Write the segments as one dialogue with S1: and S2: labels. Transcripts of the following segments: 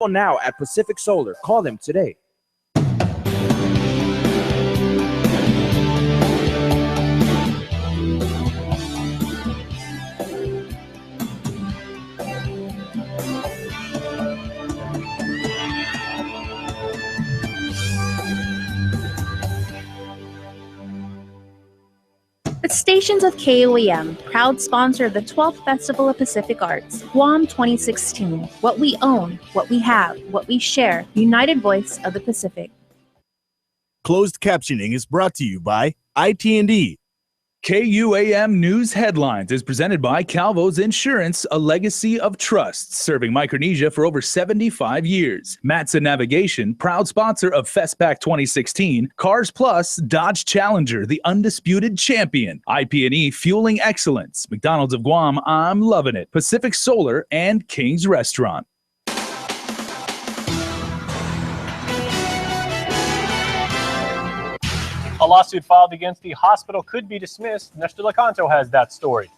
S1: now at Pacific Solar. Call them today.
S2: The stations of KUAM, proud sponsor of the 12th Festival of Pacific Arts, Guam 2016. What we own, what we have, what we share, united voice of the Pacific.
S3: Closed captioning is brought to you by IT&D.
S4: KUAM News Headlines is presented by Calvo's Insurance, a legacy of trust, serving Micronesia for over 75 years. Matson Navigation, proud sponsor of FestPac 2016. Cars Plus, Dodge Challenger, the undisputed champion. IP&E, fueling excellence. McDonald's of Guam, I'm loving it. Pacific Solar and King's Restaurant.
S5: A lawsuit filed against the hospital could be dismissed. Nestor Lecanto has that story.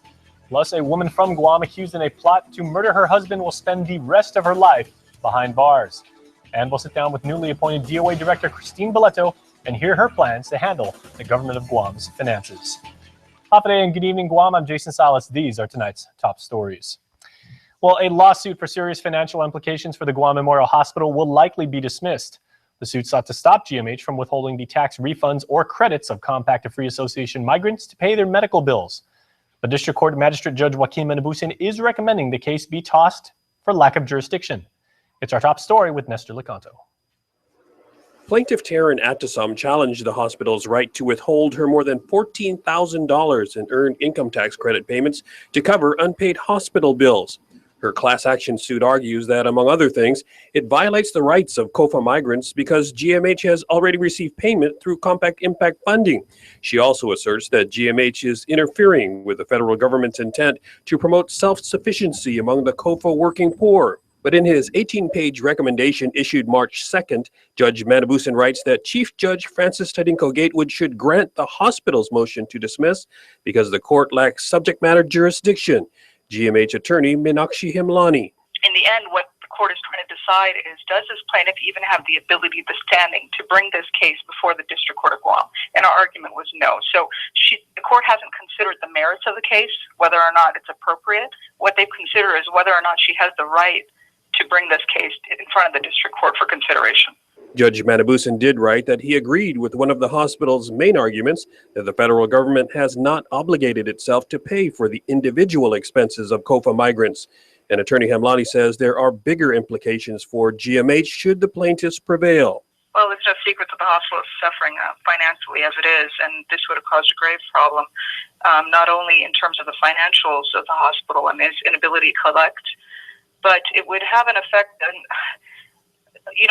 S5: Plus, a woman from Guam accused in a plot to murder her husband will spend the rest of her life behind bars. And we'll sit down with newly appointed DOA Director Christine Boleto and hear her plans to handle the government of Guam's finances. Hafa and good evening, Guam. I'm Jason Salas. These are tonight's top stories. Well, a lawsuit for serious financial implications for the Guam Memorial Hospital will likely be dismissed. The suit sought to stop GMH from withholding the tax refunds or credits of Compact of Free Association migrants to pay their medical bills. But District Court Magistrate Judge Joaquin Menabusen is recommending the case be tossed for lack of jurisdiction. It's our top story with Nestor Lecanto.
S6: Plaintiff Taryn Atasam challenged the hospital's right to withhold her more than $14,000 in earned income tax credit payments to cover unpaid hospital bills. Her class action suit argues that, among other things, it violates the rights of COFA migrants because GMH has already received payment through Compact Impact funding. She also asserts that GMH is interfering with the federal government's intent to promote self-sufficiency among the COFA working poor. But in his 18-page recommendation issued March 2nd, Judge Menabusen writes that Chief Judge Francis Tadinko Gatewood should grant the hospital's motion to dismiss because the court lacks subject matter jurisdiction. GMH attorney Meenakshi Himlani.
S7: In the end, what the court is trying to decide is, does this plaintiff even have the ability, the standing, to bring this case before the District Court of Guam? And our argument was no. So the court hasn't considered the merits of the case, whether or not it's appropriate. What they've considered is whether or not she has the right to bring this case in front of the District Court for consideration.
S6: Judge Menabusen did write that he agreed with one of the hospital's main arguments that the federal government has not obligated itself to pay for the individual expenses of COFA migrants. And Attorney Hemlani says there are bigger implications for GMH should the plaintiffs prevail.
S7: Well, it's no secret that the hospital is suffering financially as it is, and this would have caused a grave problem, not only in terms of the financials of the hospital and its inability to collect, but it would have an effect on,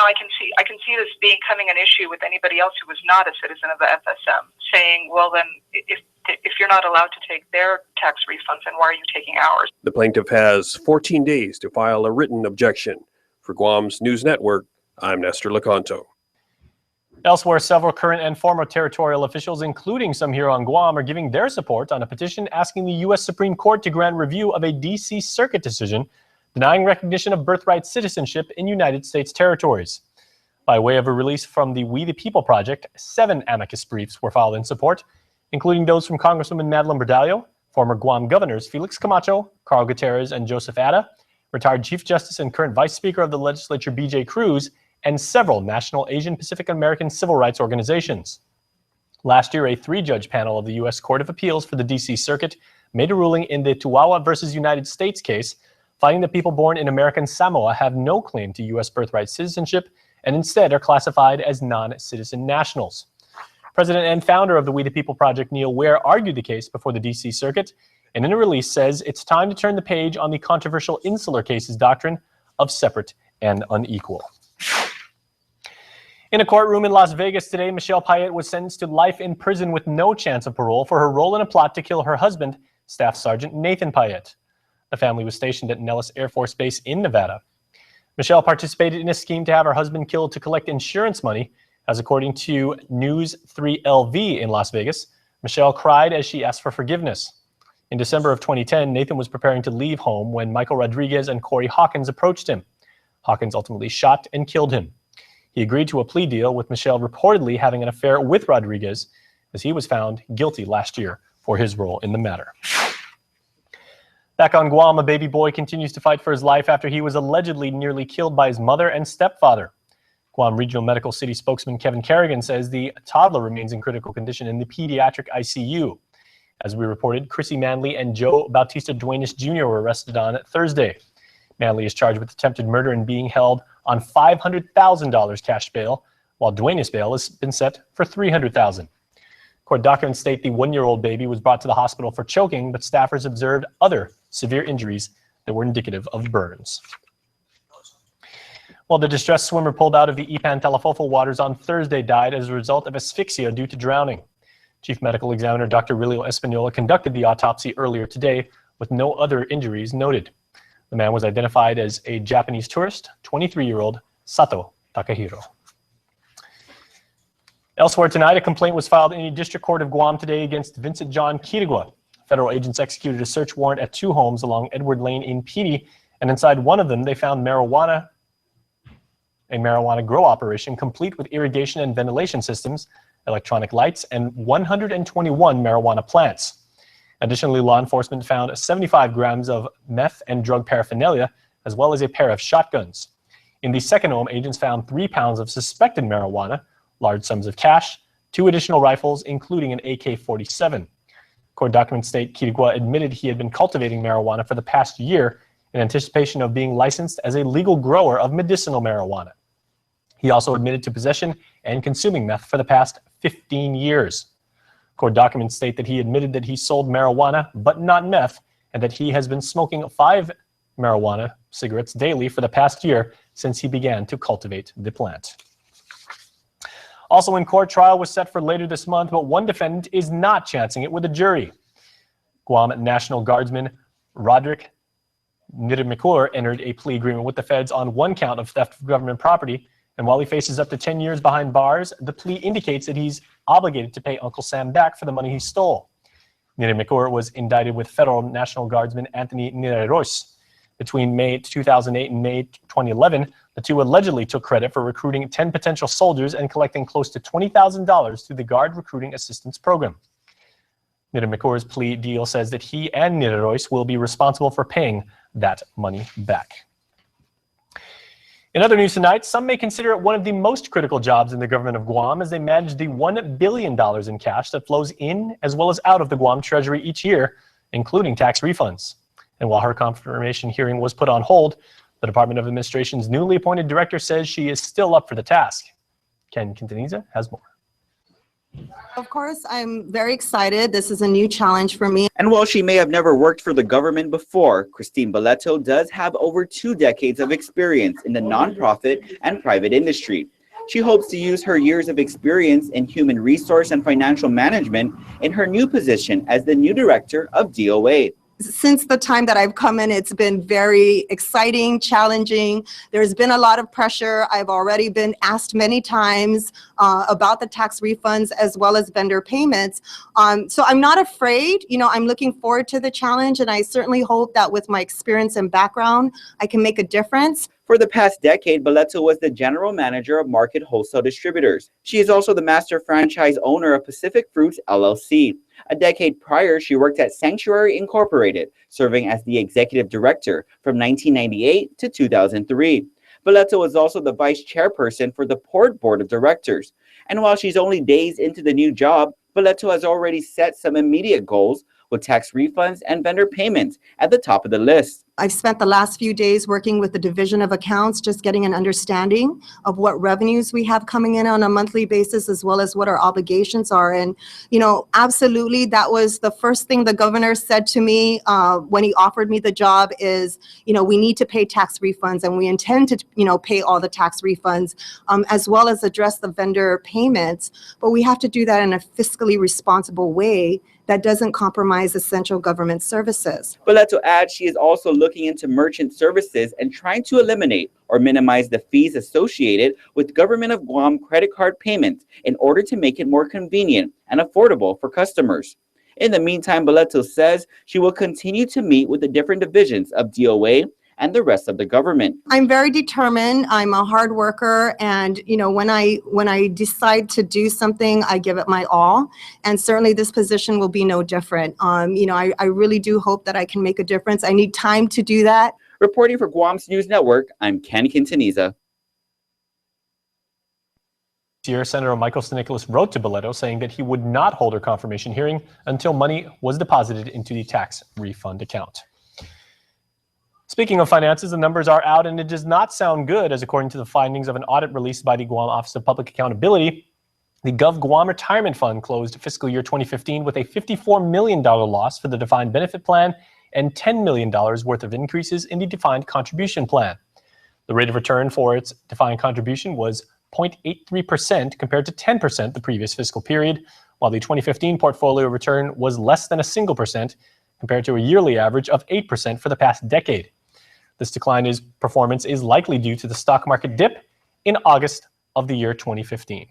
S7: I can see this becoming an issue with anybody else who was not a citizen of the FSM, saying, well, then if you're not allowed to take their tax refunds, then why are you taking ours?
S6: The plaintiff has 14 days to file a written objection. For Guam's News Network, I'm Nestor Lecanto.
S5: Elsewhere, several current and former territorial officials, including some here on Guam, are giving their support on a petition asking the U.S. Supreme Court to grant review of a D.C. Circuit decision denying recognition of birthright citizenship in United States territories. By way of a release from the We the People Project, 7 amicus briefs were filed in support, including those from Congresswoman Madeline Berdallo, former Guam governors Felix Camacho, Carl Gutierrez, and Joseph Ada, retired Chief Justice and current Vice Speaker of the Legislature B.J. Cruz, and several national Asian Pacific American civil rights organizations. Last year, a 3-judge panel of the U.S. Court of Appeals for the D.C. Circuit made a ruling in the Tuawa versus United States case, finding that people born in American Samoa have no claim to U.S. birthright citizenship and instead are classified as non-citizen nationals. President and founder of the We the People Project, Neil Ware, argued the case before the D.C. Circuit, and in a release says it's time to turn the page on the controversial insular cases doctrine of separate and unequal. In a courtroom in Las Vegas today, Michelle Payette was sentenced to life in prison with no chance of parole for her role in a plot to kill her husband, Staff Sergeant Nathan Payette. The family was stationed at Nellis Air Force Base in Nevada. Michelle participated in a scheme to have her husband killed to collect insurance money, as according to News 3LV in Las Vegas. Michelle cried as she asked for forgiveness. In December of 2010, Nathan was preparing to leave home when Michael Rodriguez and Corey Hawkins approached him. Hawkins ultimately shot and killed him. He agreed to a plea deal, with Michelle reportedly having an affair with Rodriguez, as he was found guilty last year for his role in the matter. Back on Guam, a baby boy continues to fight for his life after he was allegedly nearly killed by his mother and stepfather. Guam Regional Medical City spokesman Kevin Kerrigan says the toddler remains in critical condition in the pediatric ICU. As we reported, Chrissy Manley and Joe Bautista Duenas Jr. were arrested on Thursday. Manley is charged with attempted murder and being held on $500,000 cash bail, while Duenas' bail has been set for $300,000. Court documents state the one-year-old baby was brought to the hospital for choking, but staffers observed other severe injuries that were indicative of burns. Well, the distressed swimmer pulled out of the Ipan Talafofo waters on Thursday died as a result of asphyxia due to drowning. Chief Medical Examiner Dr. Rilio Espanola conducted the autopsy earlier today with no other injuries noted. The man was identified as a Japanese tourist, 23-year-old Sato Takahiro. Elsewhere tonight, a complaint was filed in the District Court of Guam today against Vincent John Quirigua. Federal agents executed a search warrant at 2 homes along Edward Lane in Pidi, and inside one of them they found a marijuana grow operation complete with irrigation and ventilation systems, electronic lights, and 121 marijuana plants. Additionally, law enforcement found 75 grams of meth and drug paraphernalia, as well as a pair of shotguns. In the second home, agents found 3 pounds of suspected marijuana, large sums of cash, 2 additional rifles, including an AK-47. Court documents state Quirigua admitted he had been cultivating marijuana for the past year in anticipation of being licensed as a legal grower of medicinal marijuana. He also admitted to possession and consuming meth for the past 15 years. Court documents state that he admitted that he sold marijuana, but not meth, and that he has been smoking 5 marijuana cigarettes daily for the past year since he began to cultivate the plant. Also in court, trial was set for later this month, but one defendant is not chancing it with a jury. Guam National Guardsman Roderick Nidimikur entered a plea agreement with the feds on 1 count of theft of government property, and while he faces up to 10 years behind bars, the plea indicates that he's obligated to pay Uncle Sam back for the money he stole. Nidimikur was indicted with federal National Guardsman Anthony Nireros. Between May 2008 and May 2011, the two allegedly took credit for recruiting 10 potential soldiers and collecting close to $20,000 through the Guard Recruiting Assistance Program. Nidimikur's plea deal says that he and Nireros will be responsible for paying that money back. In other news tonight, some may consider it one of the most critical jobs in the government of Guam as they manage the $1 billion in cash that flows in as well as out of the Guam Treasury each year, including tax refunds. And while her confirmation hearing was put on hold, the Department of Administration's newly appointed director says she is still up for the task. Ken Quintanilla has more.
S8: Of course, I'm very excited. This is a new challenge for me.
S9: And while she may have never worked for the government before, Christine Boleto does have over 2 decades of experience in the nonprofit and private industry. She hopes to use her years of experience in human resource and financial management in her new position as the new director of DOA.
S8: Since the time that I've come in, it's been very exciting, challenging. There's been a lot of pressure. I've already been asked many times about the tax refunds as well as vendor payments. So I'm not afraid. You know, I'm looking forward to the challenge, and I certainly hope that with my experience and background, I can make a difference.
S9: For the past decade, Boleto was the general manager of Market Wholesale Distributors. She is also the master franchise owner of Pacific Fruits, LLC. A decade prior, she worked at Sanctuary Incorporated, serving as the executive director from 1998 to 2003. Boleto was also the vice chairperson for the Port Board of Directors. And while she's only days into the new job, Boleto has already set some immediate goals, with tax refunds and vendor payments at the top of the list.
S8: I've spent the last few days working with the Division of Accounts, just getting an understanding of what revenues we have coming in on a monthly basis, as well as what our obligations are. And, you know, absolutely, that was the first thing the governor said to me when he offered me the job is, you know, we need to pay tax refunds, and we intend to, you know, pay all the tax refunds, as well as address the vendor payments. But we have to do that in a fiscally responsible way that doesn't compromise essential government services.
S9: Boleto adds she is also looking into merchant services and trying to eliminate or minimize the fees associated with Government of Guam credit card payments in order to make it more convenient and affordable for customers. In the meantime, Boleto says she will continue to meet with the different divisions of DOA and the rest of the government.
S8: I'm very determined. I'm a hard worker, and when I decide to do something, I give it my all. And certainly this position will be no different. I really do hope that I can make a difference. I need time to do that.
S9: Reporting for Guam's News Network, I'm Ken Quintanilla.
S5: Here, Senator Michael Stanicolas wrote to Boleto saying that he would not hold her confirmation hearing until money was deposited into the tax refund account. Speaking of finances, the numbers are out and it does not sound good, as according to the findings of an audit released by the Guam Office of Public Accountability, the Gov Guam Retirement Fund closed fiscal year 2015 with a $54 million loss for the defined benefit plan and $10 million worth of increases in the defined contribution plan. The rate of return for its defined contribution was 0.83% compared to 10% the previous fiscal period, while the 2015 portfolio return was less than a single percent compared to a yearly average of 8% for the past decade. This decline in performance is likely due to the stock market dip in August of the year 2015.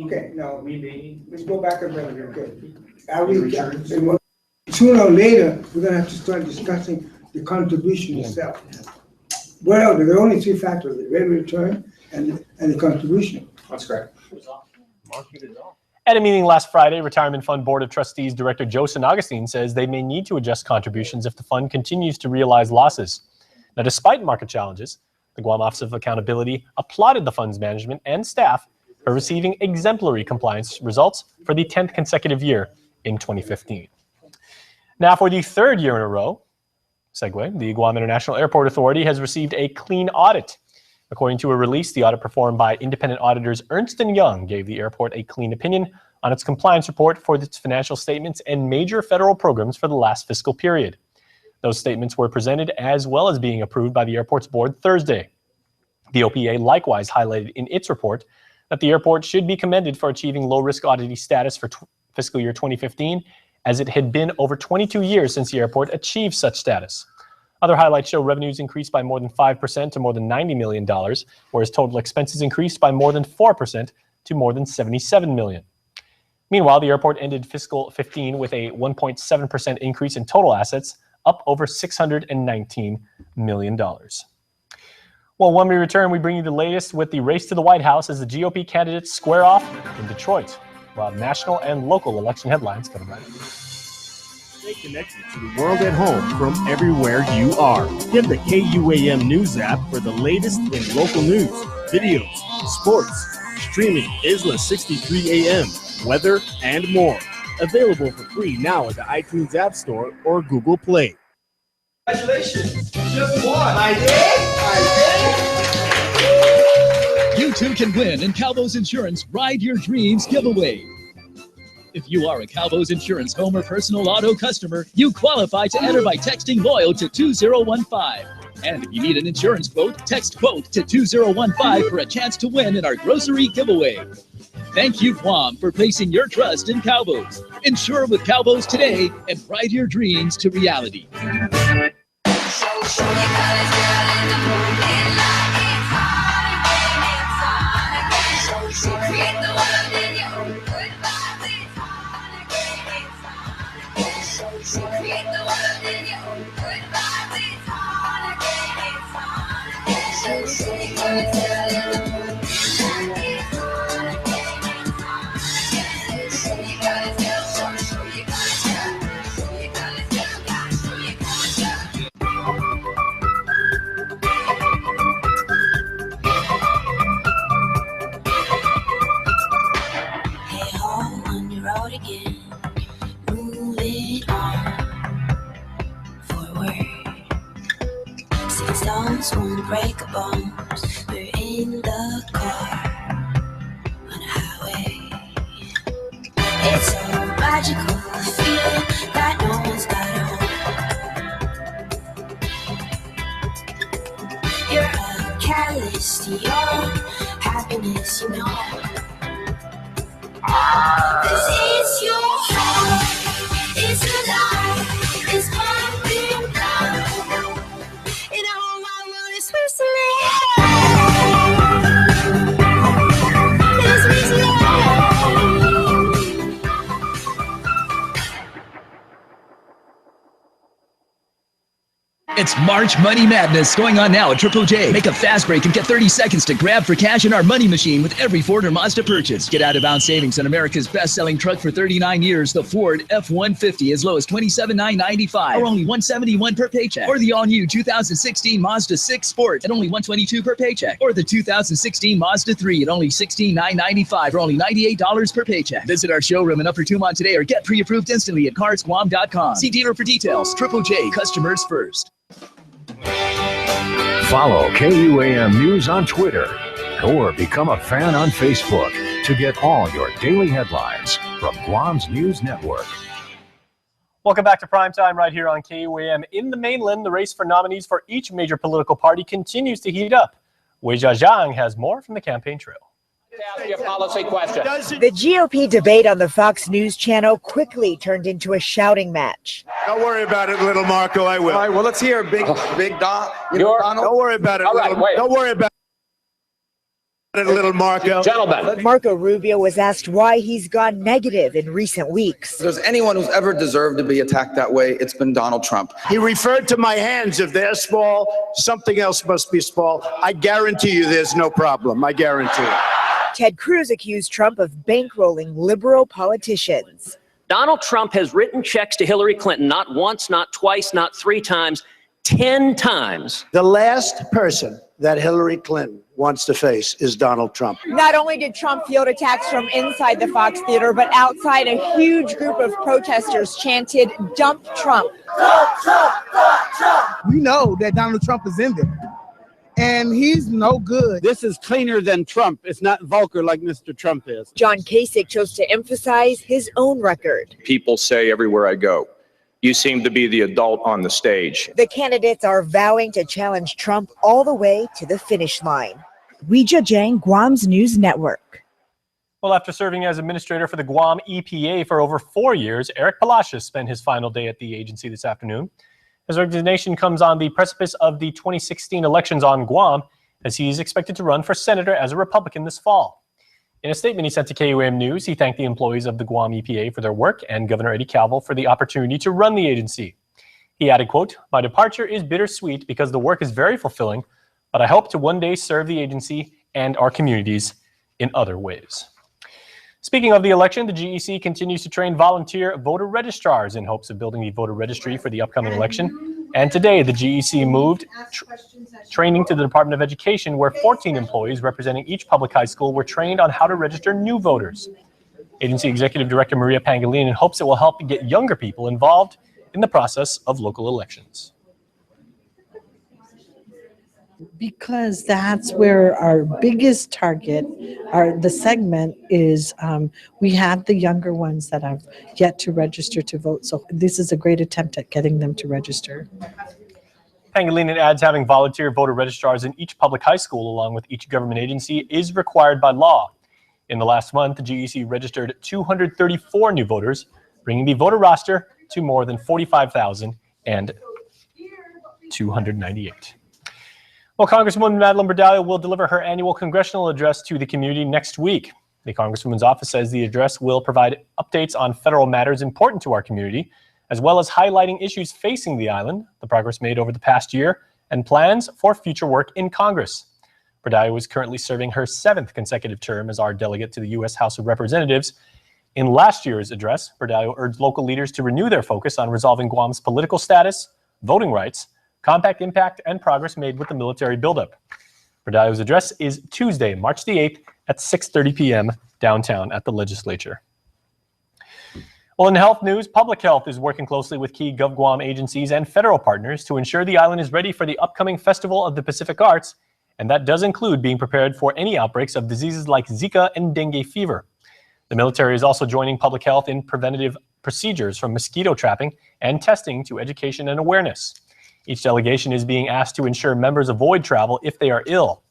S10: Okay, now let's go back a minute. Okay, sooner or later we're gonna have to start discussing the contribution itself. Well, there are only three factors: the rate of return and the contribution.
S5: That's correct. At a meeting last Friday, Retirement Fund Board of Trustees Director Joe San Agustin says they may need to adjust contributions if the fund continues to realize losses. Now, despite market challenges, the Guam Office of Accountability applauded the fund's management and staff for receiving exemplary compliance results for the 10th consecutive year in 2015. Now, for the third year in a row, segue, the Guam International Airport Authority has received a clean audit. According to a release, the audit performed by independent auditors Ernst & Young gave the airport a clean opinion on its compliance report for its financial statements and major federal programs for the last fiscal period. Those statements were presented as well as being approved by the airport's board Thursday. The OPA likewise highlighted in its report that the airport should be commended for achieving low-risk auditee status for fiscal year 2015, as it had been over 22 years since the airport achieved such status. Other highlights show revenues increased by more than 5% to more than $90 million, whereas total expenses increased by more than 4% to more than $77 million. Meanwhile, the airport ended fiscal 15 with a 1.7% increase in total assets, up over $619 million. Well, when we return, we bring you the latest with the race to the White House as the GOP candidates square off in Detroit. We'll have national and local election headlines coming right up.
S3: Stay connected to the world at home from everywhere you are. Get the KUAM News app for the latest in local news, videos, sports, streaming, Isla 63 AM, weather, and more. Available for free now at the iTunes App Store or Google Play.
S11: Congratulations! Just won! I did!
S12: You too can win in Calvo's Insurance Ride Your Dreams giveaway. If you are a Calvo's Insurance home or personal auto customer, you qualify to enter by texting LOYAL to 2015. And if you need an insurance quote, text QUOTE to 2015 for a chance to win in our grocery giveaway. Thank you, KUAM, for placing your trust in Calvo's. Insure with Calvo's today and ride your dreams to reality.
S13: Won't break a bone. We're in the car on a highway. It's so magical, the feeling that no one's got a home. You're a catalyst to your happiness, you know. This is your home. It's alive. It's pumping blood. In a home where we're supposed to live. This is love.
S12: It's March Money Madness going on now at Triple J. Make a fast break and get 30 seconds to grab for cash in our money machine with every Ford or Mazda purchase. Get out-of-bound savings on America's best-selling truck for 39 years, the Ford F-150, as low as $27,995 or only $171 per paycheck. Or the all-new 2016 Mazda 6 Sport at only $122 per paycheck. Or the 2016 Mazda 3 at only $16,995 or only $98 per paycheck. Visit our showroom in Upper Tumont today or get pre-approved instantly at carsquam.com. See dealer for details. Triple J, customers first.
S14: Follow KUAM News on Twitter or become a fan on Facebook to get all your daily headlines from Guam's News Network.
S5: Welcome back to Primetime right here on KUAM. In the mainland, the race for nominees for each major political party continues to heat up. Wei Jiazhang has more from the campaign trail.
S15: Ask you a policy question. The GOP debate on the Fox News channel quickly turned into a shouting match.
S16: Don't worry about it, little Marco. I will. All right, well, let's hear Big Don. Don't worry about it. Don't worry about it, little Marco.
S15: Gentlemen. Marco Rubio was asked why he's gone negative in recent weeks.
S17: If there's anyone who's ever deserved to be attacked that way, it's been Donald Trump.
S16: He referred to my hands. If they're small, something else must be small. I guarantee you there's no problem. I guarantee it.
S15: Ted Cruz accused Trump of bankrolling liberal politicians.
S18: Donald Trump has written checks to Hillary Clinton, not once, not twice, not 3 times, 10 times.
S16: The last person that Hillary Clinton wants to face is Donald Trump.
S15: Not only did Trump field attacks from inside the Fox Theater, but outside a huge group of protesters chanted, "Dump Trump."
S19: Trump, Trump, Trump. We know that Donald Trump is in there. And he's no good.
S20: This is cleaner than Trump. It's not vulgar like Mr. Trump is.
S15: John Kasich chose to emphasize his own record.
S21: People say everywhere I go, you seem to be the adult on the stage.
S15: The candidates are vowing to challenge Trump all the way to the finish line. Wei Jiazhang, Guam's News Network.
S5: Well, after serving as administrator for the Guam EPA for over 4 years, Eric Palacios spent his final day at the agency this afternoon. His resignation comes on the precipice of the 2016 elections on Guam, as he is expected to run for senator as a Republican this fall. In a statement he sent to KUAM News, he thanked the employees of the Guam EPA for their work and Governor Eddie Calvo for the opportunity to run the agency. He added, quote, "My departure is bittersweet because the work is very fulfilling, but I hope to one day serve the agency and our communities in other ways." Speaking of the election, the GEC continues to train volunteer voter registrars in hopes of building the voter registry for the upcoming election. And today, the GEC moved training to the Department of Education, where 14 employees representing each public high school were trained on how to register new voters. Agency Executive Director Maria Pangilinan hopes it will help get younger people involved in the process of local elections.
S22: Because that's where our biggest target, the segment is, we have the younger ones that have yet to register to vote. So this is a great attempt at getting them to register.
S5: Pangilinan adds having volunteer voter registrars in each public high school along with each government agency is required by law. In the last month, the GEC registered 234 new voters, bringing the voter roster to more than 45,298. Well, Congresswoman Madeline Berdallo will deliver her annual congressional address to the community next week. The Congresswoman's office says the address will provide updates on federal matters important to our community, as well as highlighting issues facing the island, the progress made over the past year, and plans for future work in Congress. Berdallo is currently serving her 7th consecutive term as our delegate to the U.S. House of Representatives. In last year's address, Berdallo urged local leaders to renew their focus on resolving Guam's political status, voting rights, compact impact, and progress made with the military buildup. Berdallo's address is Tuesday, March the 8th at 6:30 p.m. downtown at the legislature. Well, in health news, Public Health is working closely with key GovGuam agencies and federal partners to ensure the island is ready for the upcoming Festival of the Pacific Arts, and that does include being prepared for any outbreaks of diseases like Zika and dengue fever. The military is also joining Public Health in preventative procedures from mosquito trapping and testing to education and awareness. Each delegation is being asked to ensure members avoid travel if they are ill.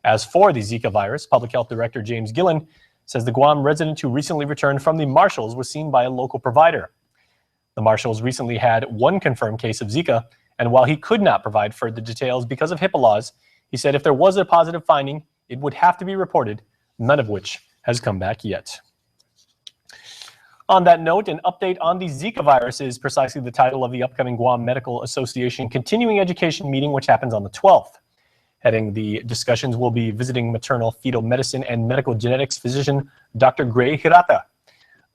S5: As for the Zika virus, Public Health Director James Gillen says the Guam resident who recently returned from the Marshalls was seen by a local provider. The Marshalls recently had one confirmed case of Zika, and while he could not provide further details because of HIPAA laws, he said if there was a positive finding, it would have to be reported, none of which has come back yet. On that note, an update on the Zika virus is precisely the title of the upcoming Guam Medical Association Continuing Education meeting, which happens on the 12th. Heading the discussions will be visiting maternal fetal medicine and medical genetics physician Dr. Gray Hirata.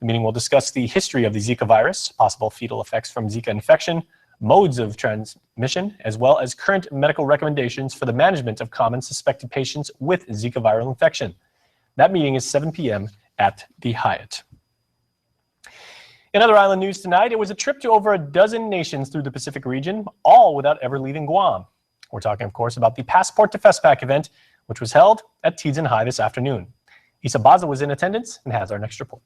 S5: The meeting will discuss the history of the Zika virus, possible fetal effects from Zika infection, modes of transmission, as well as current medical recommendations for the management of common suspected patients with Zika viral infection. That meeting is 7 p.m. at the Hyatt. In other island news tonight, it was a trip to over a dozen nations through the Pacific region, all without ever leaving Guam. We're talking, of course, about the Passport to FESPAC event, which was held at Tizen High this afternoon. Isa Baza was in attendance and has our next report.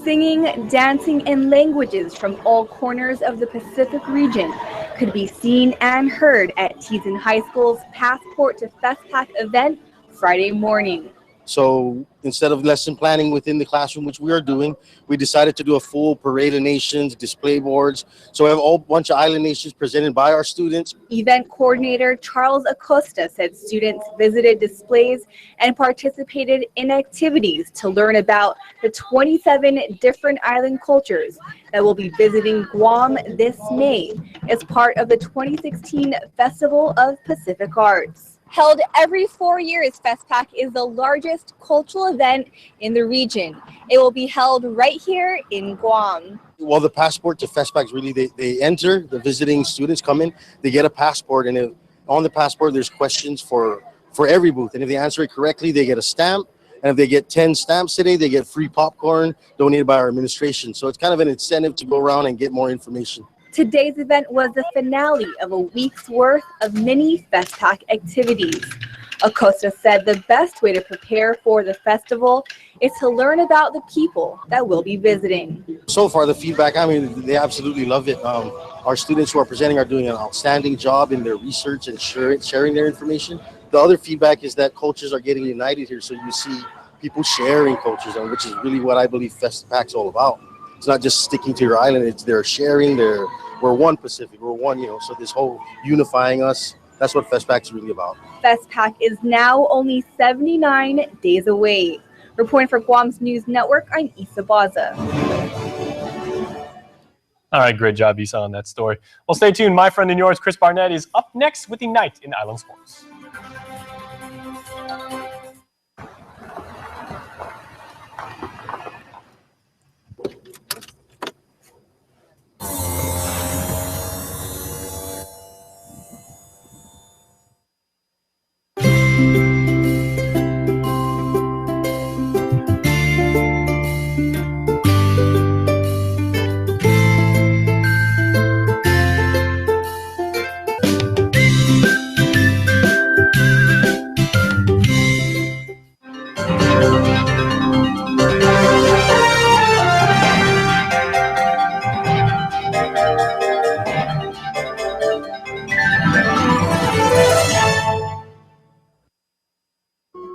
S1: Singing, dancing, and languages from all corners of the Pacific region could be seen and heard at Tizen High School's Passport to FESPAC event Friday morning.
S2: So instead of lesson planning within the classroom, which we are doing, we decided to do a full parade of nations, display boards. So we have a whole bunch of island nations presented by our students.
S1: Event coordinator Charles Acosta said students visited displays and participated in activities to learn about the 27 different island cultures that will be visiting Guam this May as part of the 2016 Festival of Pacific Arts. Held every 4 years, FESPAC is the largest cultural event in the region. It will be held right here in Guam.
S2: Well, the Passport to FESPAC is really, they enter, the visiting students come in, they get a passport, and on the passport there's questions for every booth. And if they answer it correctly, they get a stamp. And if they get 10 stamps today, they get free popcorn donated by our administration. So it's kind of an incentive to go around and get more information.
S1: Today's event was the finale of a week's worth of mini FESPAC activities. Acosta said the best way to prepare for the festival is to learn about the people that will be visiting.
S2: So far, the feedback, I mean, they absolutely love it. Our students who are presenting are doing an outstanding job in their research and sharing their information. The other feedback is that cultures are getting united here, so you see people sharing cultures, which is really what I believe FESPAC's all about. It's not just sticking to your island, it's they're sharing, we're one Pacific, we're one, so this whole unifying us, that's what FESPAC is really about.
S1: FESPAC is now only 79 days away. Reporting for Guam's News Network, I'm Isa Baza.
S5: All right, great job, Isa, on that story. Well, stay tuned. My friend and yours, Chris Barnett, is up next with the Night in Island Sports.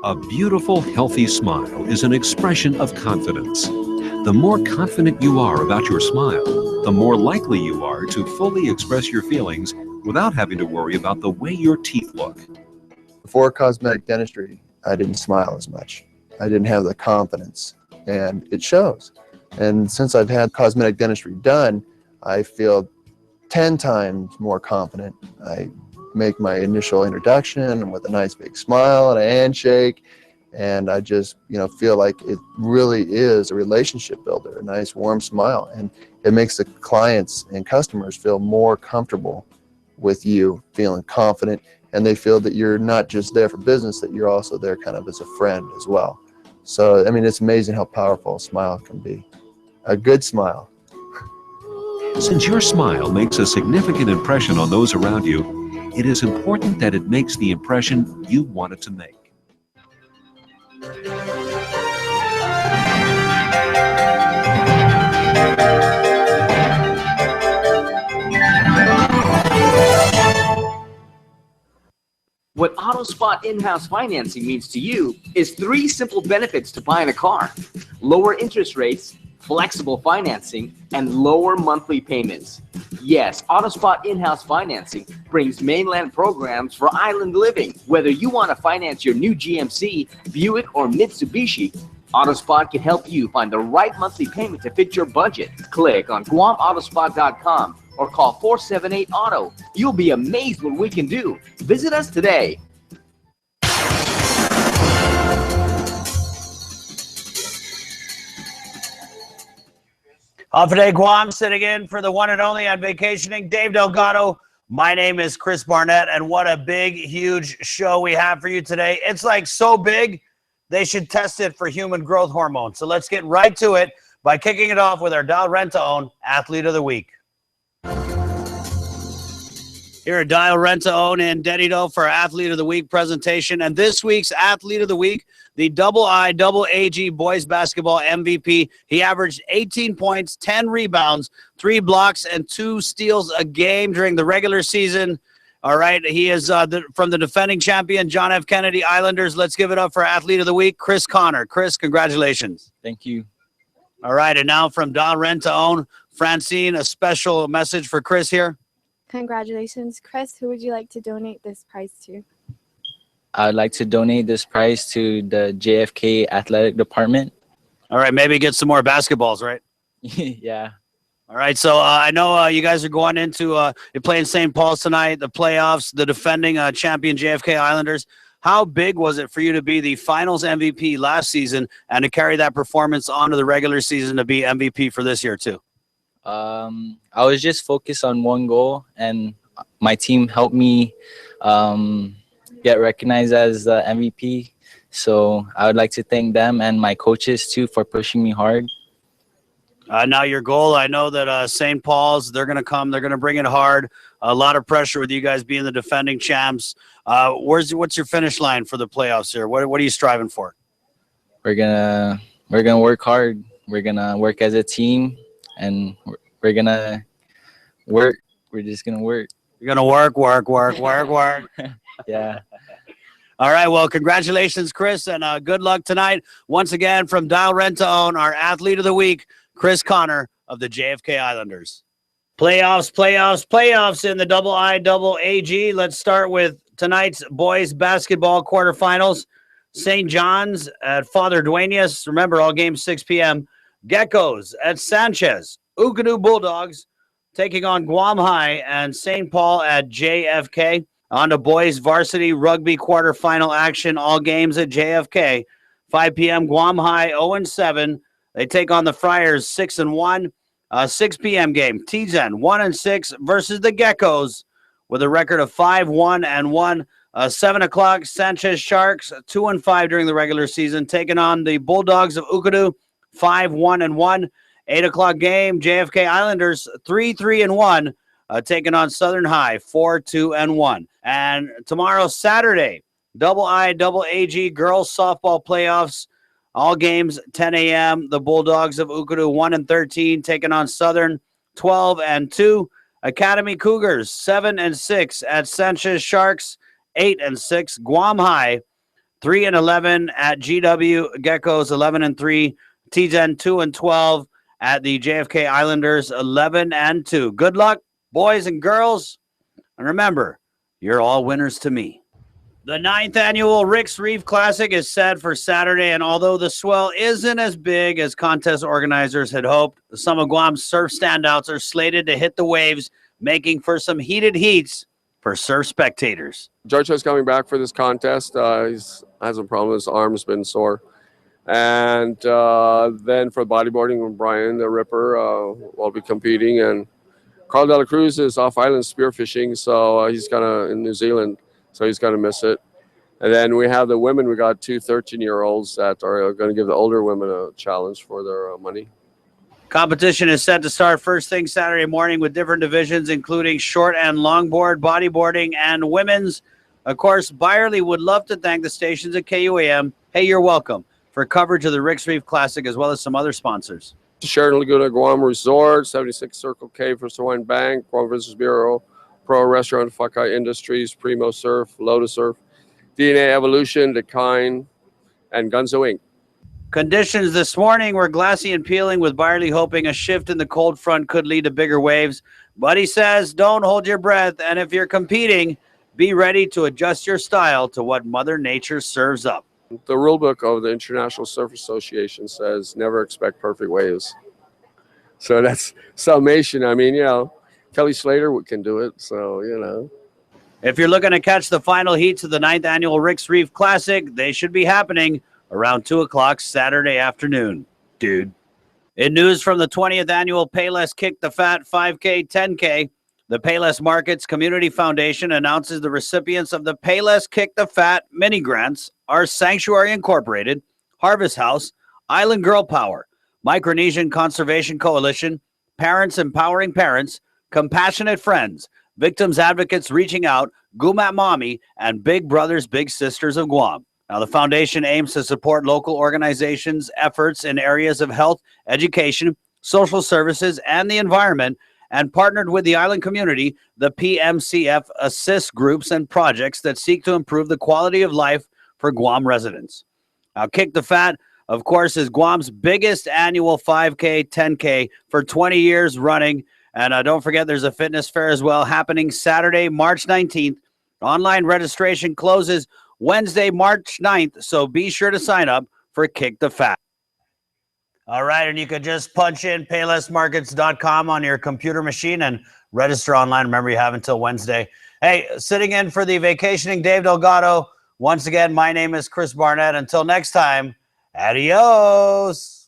S23: A beautiful, healthy smile is an expression of confidence. The more confident you are about your smile, the more likely you are to fully express your feelings without having to worry about the way your teeth look.
S24: Before cosmetic dentistry, I didn't smile as much. I didn't have the confidence, and it shows. And since I've had cosmetic dentistry done, I feel 10 times more confident. I make my initial introduction with a nice big smile and a handshake, and I just feel like it really is a relationship builder, a nice warm smile, and it makes the clients and customers feel more comfortable with you, feeling confident, and they feel that you're not just there for business, that you're also there kind of as a friend as well. So I mean, it's amazing how powerful a smile can be. A good smile.
S23: Since your smile makes a significant impression on those around you, it is important that it makes the impression you want it to make.
S25: What AutoSpot in-house financing means to you is 3 simple benefits to buying a car: lower interest rates, flexible financing, and lower monthly payments. Yes, AutoSpot in-house financing brings mainland programs for island living. Whether you want to finance your new GMC, Buick, or Mitsubishi, AutoSpot can help you find the right monthly payment to fit your budget. Click on GuamAutospot.com or call 478-AUTO. You'll be amazed what we can do. Visit us today.
S4: Off today, Guam, sitting in for the one and only on vacationing, Dave Delgado. My name is Chris Barnett, and what a big, huge show we have for you today. It's like so big, they should test it for human growth hormone. So let's get right to it by kicking it off with our Dial Rent-to-Own Athlete of the Week. Here at Dial Rent-to-Own in Dedido for our Athlete of the Week presentation. And this week's Athlete of the Week, the IIAG boys basketball MVP. He averaged 18 points, 10 rebounds, 3 blocks, and 2 steals a game during the regular season. All right, he is from the defending champion, John F. Kennedy Islanders. Let's give it up for Athlete of the Week, Chris Connor. Chris, congratulations.
S6: Thank you.
S4: All right, and now from Dial Rent-to-Own, Francine, a special message for Chris here.
S7: Congratulations, Chris. Who would you like to donate this prize to?
S6: I would like to donate this prize to the JFK Athletic Department.
S4: All right, maybe get some more basketballs, right?
S6: Yeah.
S4: All right, so I know you guys are going into you're playing St. Paul's tonight, the playoffs, the defending champion JFK Islanders. How big was it for you to be the finals MVP last season and to carry that performance onto the regular season to be MVP for this year too?
S6: I was just focused on one goal, and my team helped me get recognized as the MVP. So I would like to thank them and my coaches too for pushing me hard.
S4: Now your goal, I know that St. Paul's, they're going to come, they're going to bring it hard. A lot of pressure with you guys being the defending champs. What's your finish line for the playoffs here? What are you striving for?
S6: We're gonna work hard. We're gonna work as a team, and we're gonna work. We're just gonna work.
S4: You're gonna work.
S6: Yeah.
S4: All right, well, congratulations, Chris, and good luck tonight. Once again, from Dial Rent-to-Own, our Athlete of the Week, Chris Connor of the JFK Islanders. Playoffs in the IIAG. Let's start with tonight's boys basketball quarterfinals. St. John's at Father Duenas. Remember, all games 6 p.m. Geckos at Sanchez. Ukadu Bulldogs taking on Guam High, and St. Paul at JFK. On to boys varsity rugby quarterfinal action. All games at JFK. 5 p.m. Guam High 0-7. They take on the Friars 6-1. 6 p.m. game. Tizen 1-6 versus the Geckos with a record of 5-1-1. 7 o'clock. Sanchez Sharks 2-5 during the regular season, taking on the Bulldogs of Ukadu 5-1-1. 8 o'clock game. JFK Islanders 3-3-1. Taking on Southern High 4-2-1. And tomorrow, Saturday, IIAG girls softball playoffs. All games 10 a.m. The Bulldogs of Ukadu 1-13 taking on Southern 12-2. Academy Cougars 7-6 at Sanchez Sharks 8-6. Guam High 3-11 at GW Geckos 11-3. Tizen 2-12 at the JFK Islanders 11-2. Good luck, boys and girls, and remember, you're all winners to me. The 9th annual Rick's Reef Classic is set for Saturday, and although the swell isn't as big as contest organizers had hoped, some of Guam's surf standouts are slated to hit the waves, making for some heated heats for surf spectators.
S8: Jojo's coming back for this contest. He has a problem. His arm's been sore. And then for bodyboarding, Brian the Ripper will be competing, and Carl De La Cruz is off island spearfishing, so he's kind of in New Zealand, so he's going to miss it. And then we have the women. We got 2 13-year-olds that are going to give the older women a challenge for their money.
S4: Competition is set to start first thing Saturday morning with different divisions, including short and longboard, bodyboarding, and women's. Of course, Byerly would love to thank the stations at KUAM. Hey, you're welcome, for coverage of the Rick's Reef Classic, as well as some other sponsors.
S8: Sheridan Laguna Guam Resort, 76 Circle K for Sawine Bank, Guam Business Bureau, Pro Restaurant, Fakai Industries, Primo Surf, Lotus Surf, DNA Evolution, Dekine, and Gunzo Inc.
S4: Conditions this morning were glassy and peeling, with Byerly hoping a shift in the cold front could lead to bigger waves. But he says, don't hold your breath, and if you're competing, be ready to adjust your style to what Mother Nature serves up.
S8: The rule book of the International Surf Association says never expect perfect waves. So that's summation. I mean, Kelly Slater can do it. So,
S4: If you're looking to catch the final heats of the 9th annual Rick's Reef Classic, they should be happening around 2 o'clock Saturday afternoon, dude. In news from the 20th annual Payless Kick the Fat 5K 10K, the Payless Markets Community Foundation announces the recipients of the Payless Kick the Fat mini grants are Sanctuary Incorporated, Harvest House, Island Girl Power, Micronesian Conservation Coalition, Parents Empowering Parents, Compassionate Friends, Victims Advocates Reaching Out, Gumat Mommy, and Big Brothers Big Sisters of Guam. Now, the foundation aims to support local organizations' efforts in areas of health, education, social services, and the environment, and partnered with the island community, the PMCF assists groups and projects that seek to improve the quality of life for Guam residents. Now, Kick the Fat, of course, is Guam's biggest annual 5K, 10K for 20 years running. And don't forget, there's a fitness fair as well happening Saturday, March 19th. Online registration closes Wednesday, March 9th, so be sure to sign up for Kick the Fat. All right, and you could just punch in paylessmarkets.com on your computer machine and register online. Remember, you have until Wednesday. Hey, sitting in for the vacationing Dave Delgado. Once again, my name is Chris Barnett. Until next time, adios.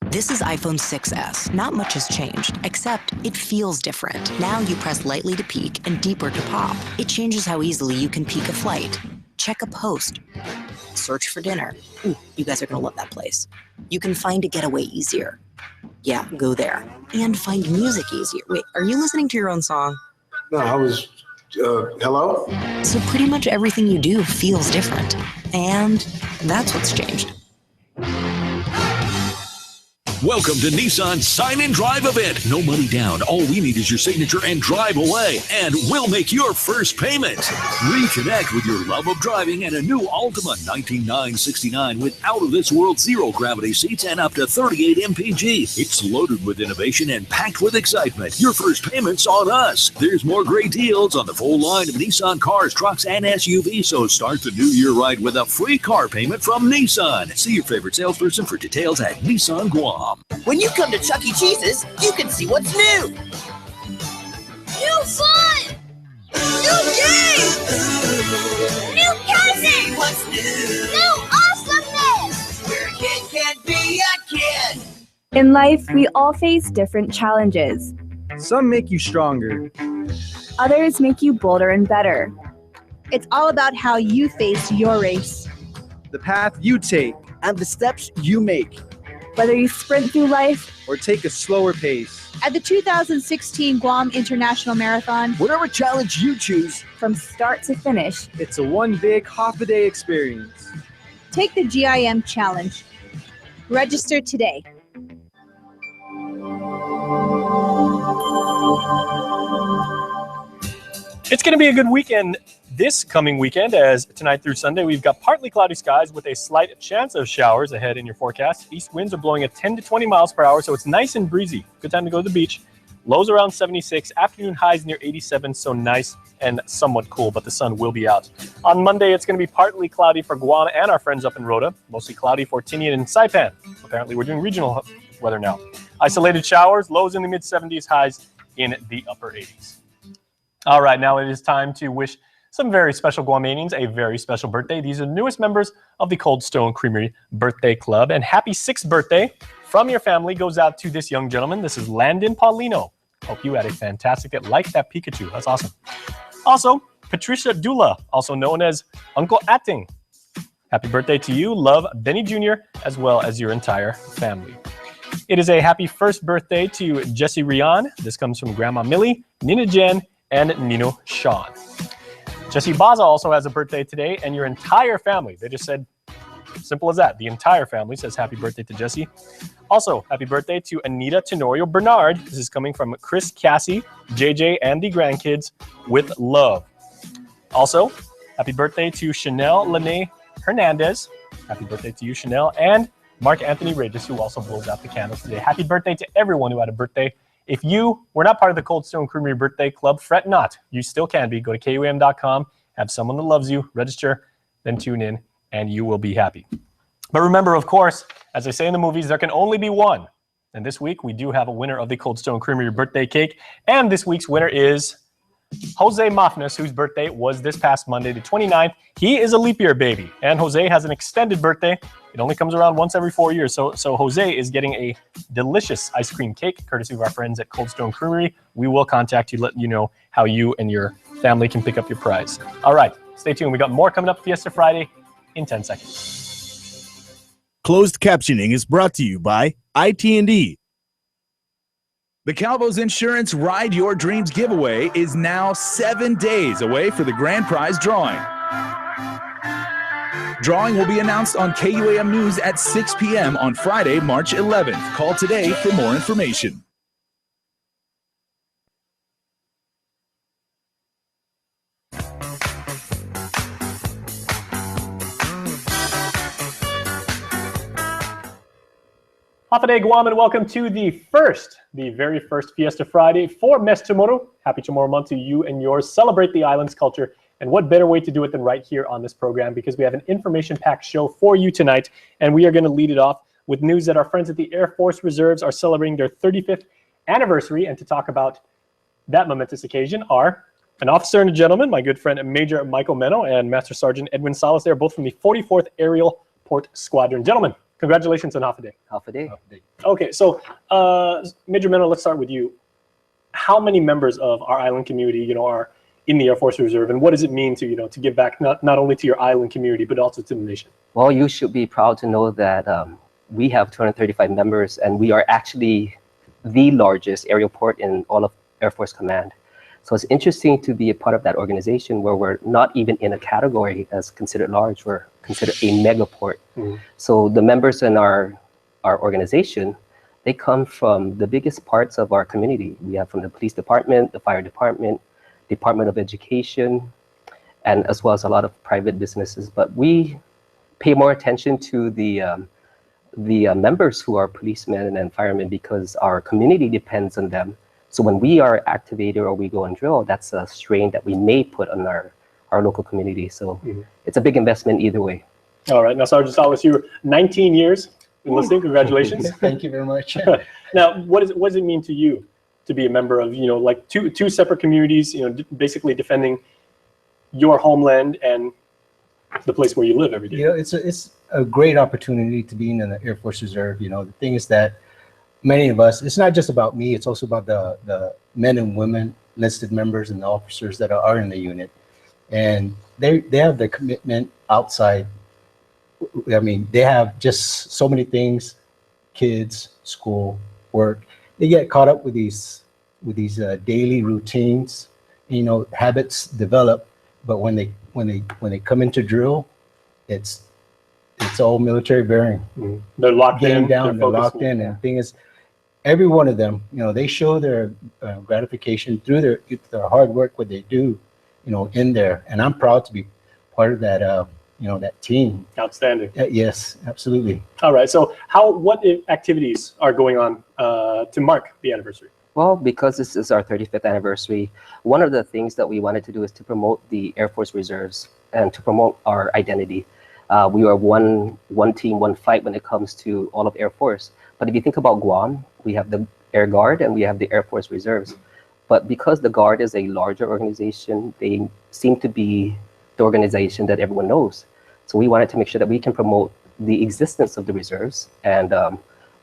S3: This is iPhone 6s. Not much has changed, except it feels different. Now you press lightly to peak and deeper to pop. It changes how easily you can peek a flight, check a post, search for dinner. Ooh, you guys are gonna love that place. You can find a getaway easier. Yeah, go there. And find music easier. Wait, are you listening to your own song?
S9: No, I was, hello?
S3: So pretty much everything you do feels different. And that's what's changed.
S10: Welcome to Nissan's Sign and Drive event. No money down. All we need is your signature and drive away. And we'll make your first payment. Reconnect with your love of driving and a new Altima 19969 with out-of-this-world zero-gravity seats and up to 38 mpg. It's loaded with innovation and packed with excitement. Your first payment's on us. There's more great deals on the full line of Nissan cars, trucks, and SUVs. So start the new year right with a free car payment from Nissan. See your favorite salesperson for details at Nissan Guam.
S11: When you come to Chuck E. Cheese's, you can see what's new.
S13: New fun! New games! New cousins!
S11: What's new?
S13: New awesomeness!
S11: Where a kid can't be a kid.
S1: In life, we all face different challenges.
S26: Some make you stronger.
S1: Others make you bolder and better.
S27: It's all about how you face your race.
S26: The path you take and the steps you make.
S1: Whether you sprint through life
S26: or take a slower pace.
S27: At the 2016 Guam International Marathon,
S26: whatever challenge you choose,
S1: from start to finish,
S26: it's a one big half-a-day experience.
S27: Take the GIM challenge. Register today.
S5: It's going to be a good weekend this coming weekend, as tonight through Sunday, we've got partly cloudy skies with a slight chance of showers ahead in your forecast. East winds are blowing at 10 to 20 miles per hour, so it's nice and breezy. Good time to go to the beach. Lows around 76, afternoon highs near 87, so nice and somewhat cool, but the sun will be out. On Monday, it's going to be partly cloudy for Guam and our friends up in Rota. Mostly cloudy for Tinian and Saipan. Apparently, we're doing regional weather now. Isolated showers, lows in the mid-70s, highs in the upper 80s. All right, now it is time to wish some very special Guamanians a very special birthday. These are the newest members of the Cold Stone Creamery Birthday Club. And happy 6th birthday from your family goes out to this young gentleman. This is Landon Paulino. Hope you had a fantastic day. Like that Pikachu. That's awesome. Also, Patricia Dula, also known as Uncle Atting. Happy birthday to you. Love, Benny Jr., as well as your entire family. It is a happy 1st birthday to Jesse Rian. This comes from Grandma Millie, Nina Jen, and Nino Sean. Jesse Baza also has a birthday today, and your entire family. They just said, simple as that. The entire family says happy birthday to Jesse. Also, happy birthday to Anita Tenorio Bernard. This is coming from Chris, Cassie, JJ, and the grandkids with love. Also, happy birthday to Chanel Lene Hernandez. Happy birthday to you, Chanel, and Mark Anthony Regis, who also blows out the candles today. Happy birthday to everyone who had a birthday. If you were not part of the Cold Stone Creamery Birthday Club, fret not. You still can be. Go to KUAM.com, have someone that loves you, register, then tune in and you will be happy. But remember, of course, as they say in the movies, there can only be one. And this week, we do have a winner of the Cold Stone Creamery birthday cake. And this week's winner is Jose Mafnes, whose birthday was this past Monday, the 29th. He is a leap year baby. And Jose has an extended birthday. It only comes around once every 4 years. So Jose is getting a delicious ice cream cake, courtesy of our friends at Cold Stone Creamery. We will contact you, let you know how you and your family can pick up your prize. All right, stay tuned. We got more coming up Fiesta Friday in 10 seconds.
S12: Closed captioning is brought to you by IT&D. The Calvo's Insurance Ride Your Dreams giveaway is now 7 days away for the grand prize drawing. Drawing will be announced on KUAM News at 6 p.m. on Friday, March 11th. Call today for more information.
S5: Hafa Guam, and welcome to the very first Fiesta Friday for Mes Tomorrow. Happy Tomorrow month to you and yours. Celebrate the island's culture, and what better way to do it than right here on this program, because we have an information-packed show for you tonight, and we are going to lead it off with news that our friends at the Air Force Reserves are celebrating their 35th anniversary, and to talk about that momentous occasion are an officer and a gentleman, my good friend Major Michael Meno and Master Sergeant Edwin Salas. They're both from the 44th Aerial Port Squadron. Gentlemen, congratulations on Hafa Day.
S14: Hafa Day.
S5: Okay, so Major Meno, let's start with you. How many members of our island community, are in the Air Force Reserve, and what does it mean to, to give back not only to your island community but also to the nation?
S14: Well, you should be proud to know that we have 235 members, and we are actually the largest aerial port in all of Air Force Command. So it's interesting to be a part of that organization where we're not even in a category as considered large. We're considered a mega port.
S5: Mm-hmm.
S14: So the members in our organization, they come from the biggest parts of our community. We have from the police department, the fire department, Department of Education, and as well as a lot of private businesses. But we pay more attention to the members who are policemen and firemen because our community depends on them. So when we are activated or we go and drill, that's a strain that we may put on our local community. So it's a big investment either way.
S5: All right. Now, Sergeant Salas, you were 19 years enlisting. Congratulations.
S16: Thank you very much.
S5: Now, what does it mean to you to be a member of, like two separate communities, basically defending your homeland and the place where you live every day?
S16: It's a great opportunity to be in the Air Force Reserve. The thing is that many of us, it's not just about me, it's also about the men and women, enlisted members and the officers that are in the unit. And they have the commitment outside. I mean, they have just so many things, kids, school, work. They get caught up with these daily routines, habits develop. But when they come into drill, it's all military bearing.
S5: Mm-hmm. They're locked in.
S16: They're locked in. And the thing is, every one of them, they show their gratification through their hard work, what they do, in there. And I'm proud to be part of that, that team.
S5: Outstanding.
S16: Yes, absolutely.
S5: All right. So what activities are going on to mark the anniversary?
S14: Well, because this is our 35th anniversary, one of the things that we wanted to do is to promote the Air Force Reserves and to promote our identity. We are one team, one fight when it comes to all of Air Force. But if you think about Guam, we have the Air Guard and we have the Air Force Reserves. But because the Guard is a larger organization, they seem to be the organization that everyone knows. So we wanted to make sure that we can promote the existence of the reserves. And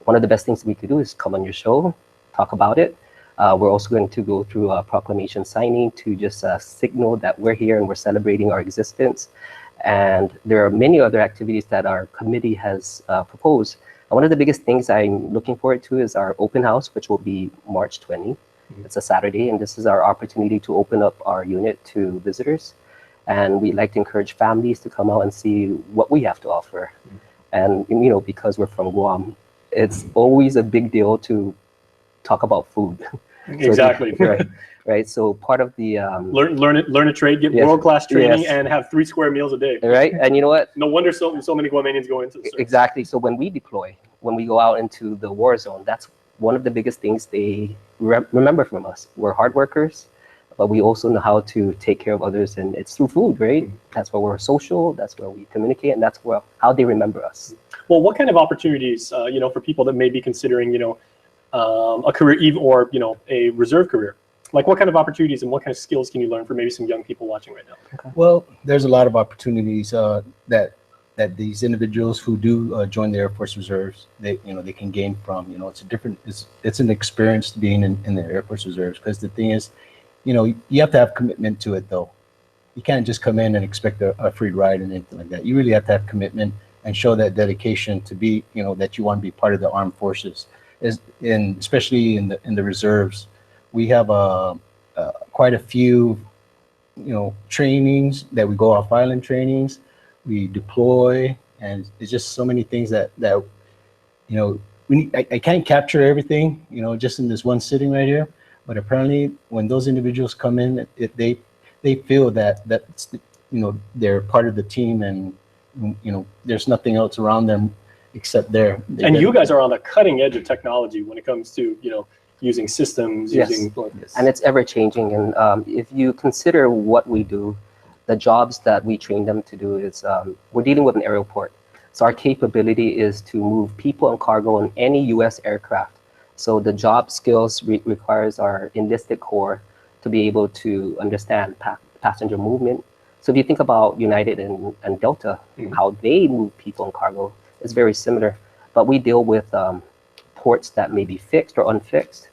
S14: one of the best things we could do is come on your show, talk about it. We're also going to go through a proclamation signing to just signal that we're here and we're celebrating our existence. And there are many other activities that our committee has proposed. And one of the biggest things I'm looking forward to is our open house, which will be March 20. It's a Saturday, and this is our opportunity to open up our unit to visitors. And we'd like to encourage families to come out and see what we have to offer. And, because we're from Guam, it's always a big deal to talk about food.
S5: Exactly.
S14: Right. So part of the
S5: learn a trade, get world-class training, and have 3 square meals a day.
S14: Right. And you know what?
S5: No wonder so many Guamanians go into the service.
S14: Exactly. So when we deploy, when we go out into the war zone, that's one of the biggest things they remember from us. We're hard workers. but we also know how to take care of others, and it's through food, right? That's where we're social, that's where we communicate, and that's where how they remember us.
S5: Well, what kind of opportunities, for people that may be considering, a career or, a reserve career? Like what kind of opportunities and what kind of skills can you learn from maybe some young people watching right now?
S16: Well, there's a lot of opportunities that these individuals who do join the Air Force Reserves, they can gain from. It's an experience being in the Air Force Reserves, because the thing is, you have to have commitment to it though. You can't just come in and expect a free ride and anything like that. You really have to have commitment and show that dedication to be, that you want to be part of the armed forces. Especially in the reserves, we have quite a few, trainings that we go off island trainings, we deploy, and it's just so many things that I can't capture everything, just in this one sitting right here. But apparently, when those individuals come in, they feel that they're part of the team, and there's nothing else around them except there.
S5: And you guys are on the cutting edge of technology when it comes to using systems,
S14: Yes.
S5: Yes.
S14: And it's ever changing. And if you consider what we do, the jobs that we train them to do is we're dealing with an aerial port. So our capability is to move people and cargo on any U.S. aircraft. So the job skills requires our enlisted corps to be able to understand passenger movement. So if you think about United and Delta, how they move people and cargo is very similar. But we deal with ports that may be fixed or unfixed.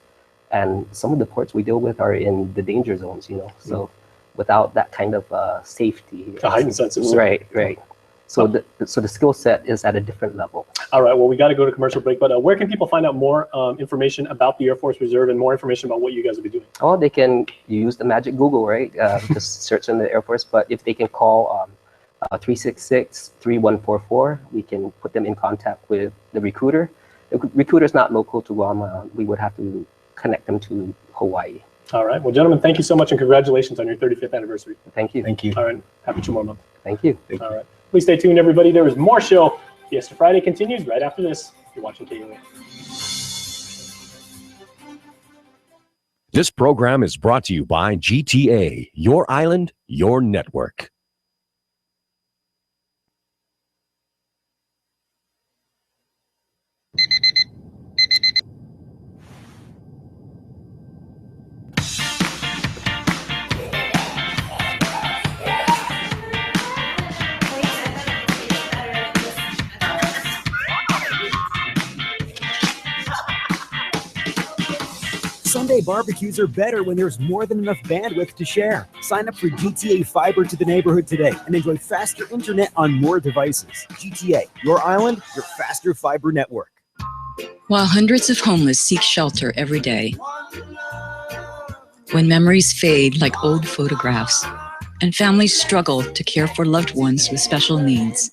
S14: And some of the ports we deal with are in the danger zones, So without that kind of safety.
S5: A heightened sense of
S14: safety. Right. So the skill set is at a different level.
S5: All right, well, we got to go to commercial break, but where can people find out more information about the Air Force Reserve and more information about what you guys will be doing?
S14: Oh, they can use the magic Google, right? Just search in the Air Force, but if they can call 366-3144, we can put them in contact with the recruiter. The recruiter is not local to Guam. We would have to connect them to Hawaii.
S5: All right, well, gentlemen, thank you so much and congratulations on your 35th anniversary.
S14: Thank you.
S16: Thank you.
S5: All right, happy Chamorro month.
S14: Thank you.
S5: All right. Please stay tuned, everybody. There is more show. Fiesta Friday continues right after this. You're watching KUAM.
S15: This program is brought to you by GTA, your island, your network.
S17: Sunday barbecues are better when there's more than enough bandwidth to share. Sign up for GTA Fiber to the neighborhood today and enjoy faster internet on more devices. GTA, your island, your faster fiber network.
S18: While hundreds of homeless seek shelter every day, when memories fade like old photographs, and families struggle to care for loved ones with special needs,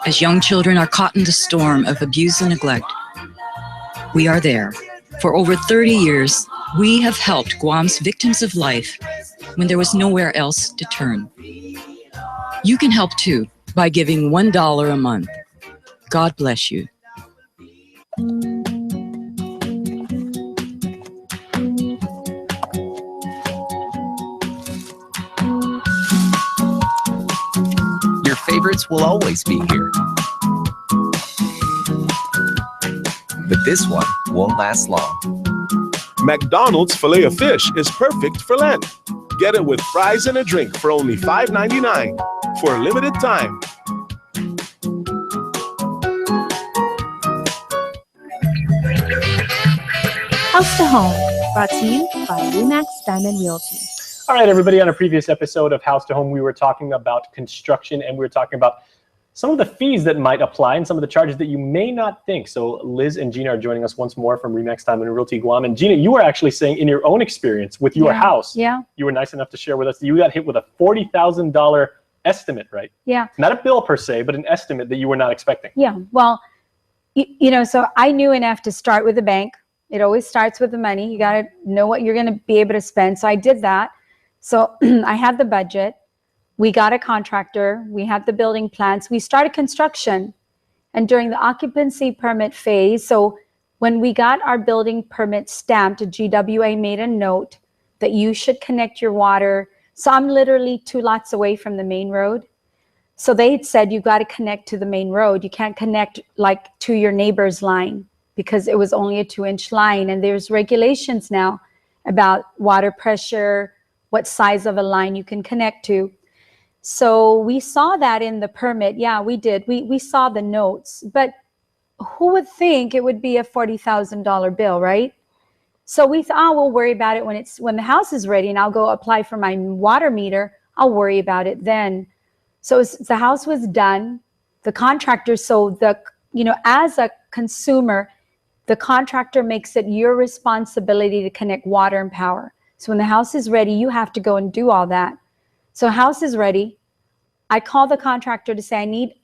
S18: as young children are caught in the storm of abuse and neglect, we are there. For over 30 years, we have helped Guam's victims of life when there was nowhere else to turn. You can help too by giving $1 a month. God bless you.
S19: Your favorites will always be here. But this one won't last long.
S20: McDonald's Filet-O-Fish is perfect for Lent. Get it with fries and a drink for only $5.99 for a limited time.
S21: House to Home, brought to you by Remax Diamond Realty.
S5: All right, everybody, on a previous episode of House to Home, we were talking about construction and we were talking about some of the fees that might apply and some of the charges that you may not think. So Liz and Gina are joining us once more from Remax Diamond Realty Guam. And Gina, you were actually saying in your own experience with your house, you were nice enough to share with us that you got hit with a $40,000 estimate, right?
S22: Yeah.
S5: Not a bill per se, but an estimate that you were not expecting.
S22: Yeah. Well, so I knew enough to start with the bank. It always starts with the money. You got to know what you're going to be able to spend. So I did that. So I had the budget. We got a contractor, we had the building plans, we started construction. And during the occupancy permit phase, so when we got our building permit stamped, GWA made a note that you should connect your water. So I'm literally 2 lots away from the main road. So they had said, you got to connect to the main road. You can't connect like to your neighbor's line because it was only a 2-inch line. And there's regulations now about water pressure, what size of a line you can connect to. So we saw that in the permit. Yeah, we did. We saw the notes, but who would think it would be a $40,000 bill, right? So we thought, oh, we'll worry about it when the house is ready, and I'll go apply for my water meter. I'll worry about it then. So the house was done. The contractor, as a consumer, the contractor makes it your responsibility to connect water and power. So when the house is ready, you have to go and do all that. So house is ready. I call the contractor to say, I need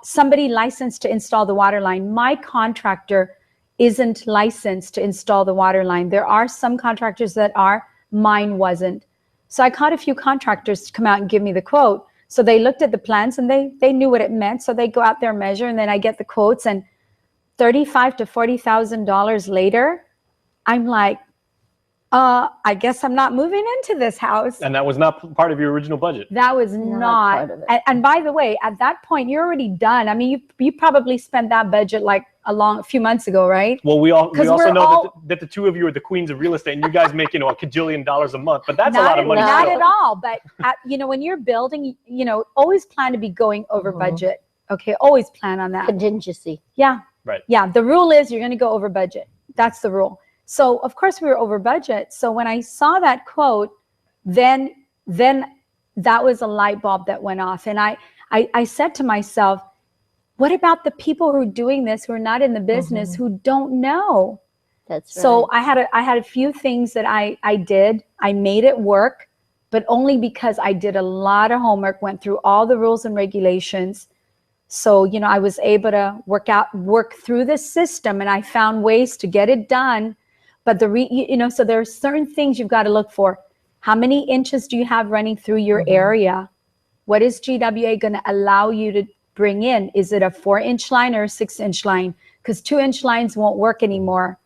S22: somebody licensed to install the water line. My contractor isn't licensed to install the water line. There are some contractors that are, mine wasn't. So I called a few contractors to come out and give me the quote. So they looked at the plans and they knew what it meant. So they go out there, measure, and then I get the quotes. And $35,000 to $40,000 later, I'm like, I guess I'm not moving into this house.
S5: And that was not part of your original budget.
S22: That was not part of it. And by the way, at that point, you're already done. I mean, you probably spent that budget like a few months ago, right?
S5: Well, we also know that the two of you are the queens of real estate, and you guys make a $1 kajillion a month. But that's a lot of money.
S22: Not at all. But when you're building, always plan to be going over budget. Okay, always plan on that.
S2: Contingency.
S22: Yeah.
S5: Right.
S22: Yeah. The rule is you're going to go over budget. That's the rule. So of course we were over budget. So when I saw that quote, then that was a light bulb that went off. And I said to myself, what about the people who are doing this, who are not in the business, who don't know?
S2: That's right.
S22: So I had a few things that I did. I made it work, but only because I did a lot of homework, went through all the rules and regulations. So, I was able to work through the system, and I found ways to get it done. But so there are certain things you've got to look for. How many inches do you have running through your area? What is GWA going to allow you to bring in? Is it a 4-inch line or a 6-inch line? Because 2-inch lines won't work anymore.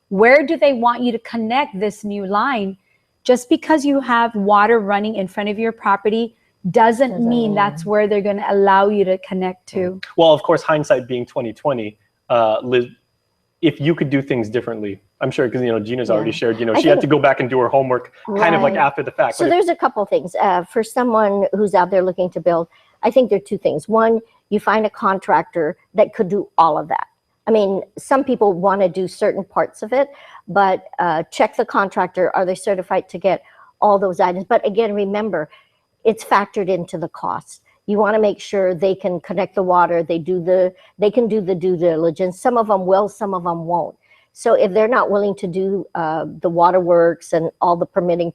S22: Where do they want you to connect this new line? Just because you have water running in front of your property doesn't mean that's where they're going to allow you to connect to.
S5: Well, of course, hindsight being 2020, Liz, if you could do things differently, I'm sure, because Gina's already shared, she had to go back and do her homework kind of like after the fact.
S2: So there's a couple things. For someone who's out there looking to build, I think there are two things. One, you find a contractor that could do all of that. I mean, some people want to do certain parts of it, but check the contractor. Are they certified to get all those items? But again, remember, it's factored into the cost. You want to make sure they can connect the water. They can do the due diligence. Some of them will, some of them won't. So if they're not willing to do the waterworks and all the permitting,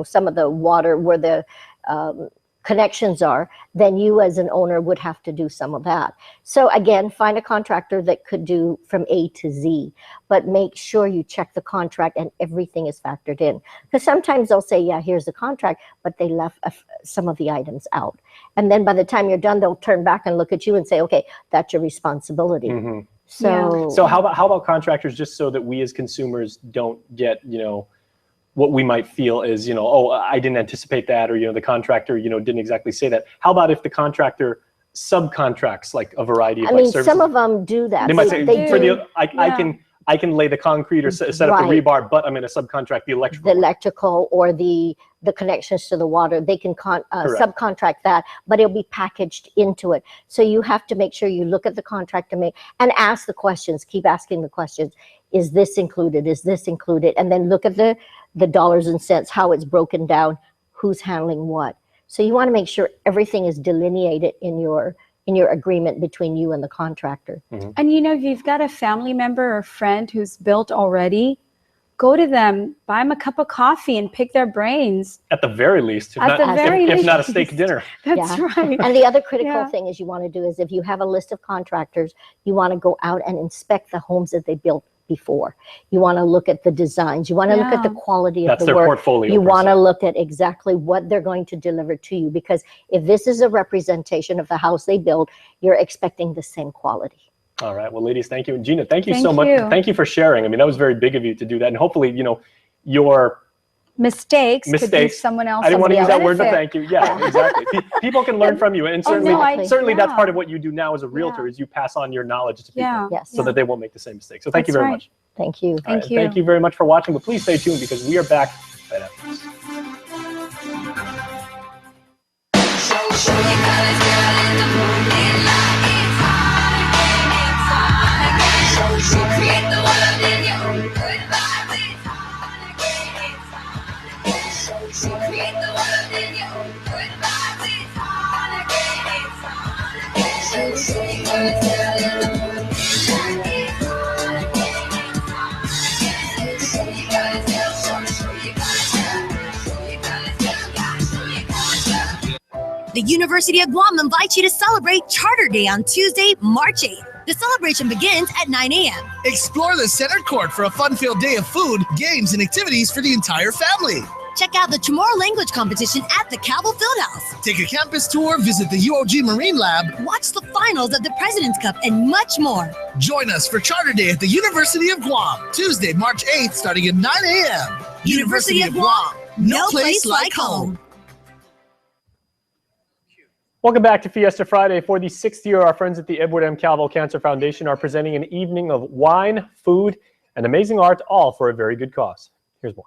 S2: some of the water where the connections are, then you as an owner would have to do some of that. So again, find a contractor that could do from A to Z, but make sure you check the contract and everything is factored in. Because sometimes they'll say, yeah, here's the contract, but they left some of the items out. And then by the time you're done, they'll turn back and look at you and say, okay, that's your responsibility.
S5: So how about contractors, just so that we as consumers don't get, what we might feel is, oh, I didn't anticipate that, or, the contractor, didn't exactly say that. How about if the contractor subcontracts like a variety of services?
S2: Some of them do that.
S5: They might say, I can lay the concrete or set up the rebar, but I'm going to subcontract the electrical.
S2: The electrical or the connections to the water, they can subcontract that, but it'll be packaged into it. So you have to make sure you look at the contract and ask the questions, keep asking the questions. Is this included? Is this included? And then look at the dollars and cents, how it's broken down, who's handling what. So you want to make sure everything is delineated in your agreement between you and the contractor.
S22: And if you've got a family member or friend who's built already, go to them, buy them a cup of coffee and pick their brains.
S5: At the very least, if not a steak dinner.
S22: That's right.
S2: And the other critical thing is you want to do is if you have a list of contractors, you want to go out and inspect the homes that they built before. You want to look at the designs. You want to look at the quality of the work.
S5: Portfolio.
S2: You want to look at exactly what they're going to deliver to you, because if this is a representation of the house they build, you're expecting the same quality.
S5: All right. Well, ladies, thank you. And Gina, thank you so much. Thank you for sharing. I mean, that was very big of you to do that. And hopefully, your
S22: mistakes could do someone else.
S5: I didn't want to use that word, but
S22: benefit.
S5: thank you. Yeah, exactly. People can learn from you, and certainly that's part of what you do now as a realtor is you pass on your knowledge to people so that they won't make the same mistake. So thank you very much.
S2: Thank you.
S5: Thank you very much for watching, but please stay tuned because we are back right after this.
S4: The University of Guam invites you to celebrate Charter Day on Tuesday, March 8th. The celebration begins at 9 a.m.
S6: Explore the center court for a fun-filled day of food, games, and activities for the entire family.
S4: Check out the Chamorro language competition at the Cabell Fieldhouse.
S6: Take a campus tour, visit the UOG Marine Lab,
S4: watch the finals of the President's Cup, and much more.
S6: Join us for Charter Day at the University of Guam, Tuesday, March 8th, starting at 9 a.m.
S4: University of Guam, no place like home.
S5: Welcome back to Fiesta Friday. For the 6th year, our friends at the Edward M. Calvo Cancer Foundation are presenting an evening of wine, food, and amazing art, all for a very good cause. Here's more.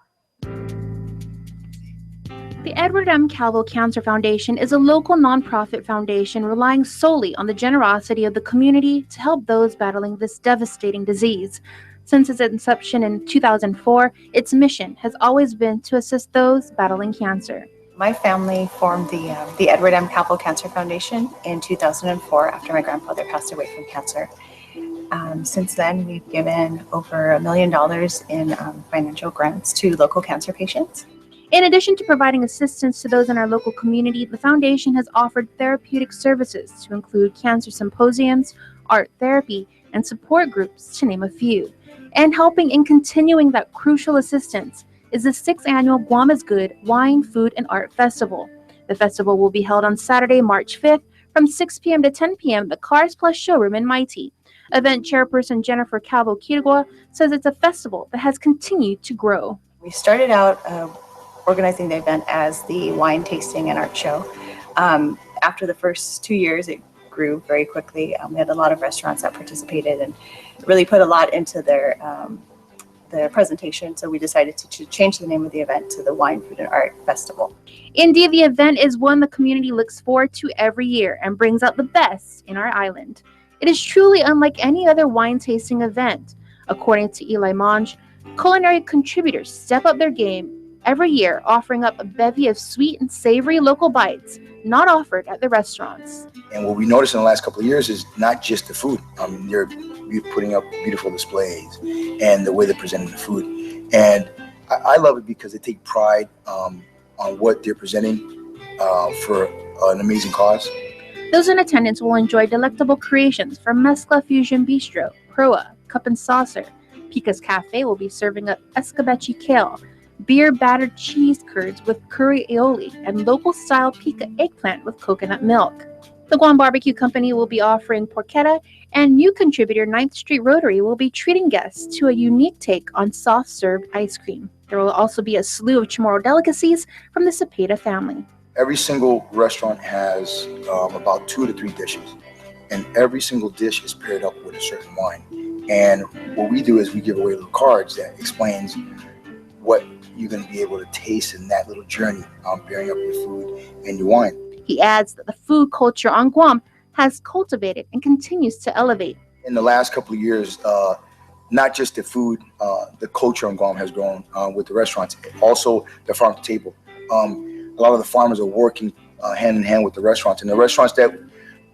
S21: The Edward M. Calvo Cancer Foundation is a local nonprofit foundation relying solely on the generosity of the community to help those battling this devastating disease. Since its inception in 2004, its mission has always been to assist those battling cancer.
S7: My family formed the Edward M. Calvo Cancer Foundation in 2004 after my grandfather passed away from cancer. Since then, we've given over $1 million in financial grants to local cancer patients.
S21: In addition to providing assistance to those in our local community, the foundation has offered therapeutic services to include cancer symposiums, art therapy, and support groups, to name a few. And helping in continuing that crucial assistance is the 6th annual Guam is Good Wine, Food, and Art Festival. The festival will be held on Saturday, March 5th from 6 p.m. to 10 p.m. at the Cars Plus showroom in Mighty. Event chairperson Jennifer Calvo Quirigua says it's a festival that has continued to grow.
S7: We started out organizing the event as the wine tasting and art show. After the first 2 years, it grew very quickly. We had a lot of restaurants that participated and really put a lot into their presentation, so we decided to change the name of the event to the Wine, Food, and Art Festival.
S21: Indeed, the event is one the community looks forward to every year and brings out the best in our island. It is truly unlike any other wine tasting event. According to Eli Monge, culinary contributors step up their game every year, offering up a bevy of sweet and savory local bites not offered at the restaurants.
S8: And what we noticed in the last couple of years is not just the food. They're putting up beautiful displays and the way they're presenting the food. And I love it because they take pride on what they're presenting for an amazing cause.
S21: Those in attendance will enjoy delectable creations from Mezcla Fusion Bistro, Proa, Cup and Saucer. Pica's Cafe will be serving up escabeche kale, beer-battered cheese curds with curry aioli, and local-style pica eggplant with coconut milk. The Guam Barbecue Company will be offering porchetta, and new contributor 9th Street Rotary will be treating guests to a unique take on soft-served ice cream. There will also be a slew of Chamorro delicacies from the Cepeda family.
S8: Every single restaurant has about 2 to 3 dishes, and every single dish is paired up with a certain wine. And what we do is we give away little cards that explains what you're going to be able to taste in that little journey, pairing up your food and your wine.
S21: He adds that the food culture on Guam has cultivated and continues to elevate.
S8: In the last couple of years, not just the food, the culture on Guam has grown with the restaurants, also the farm to table. A lot of the farmers are working hand in hand with the restaurants, and the restaurants that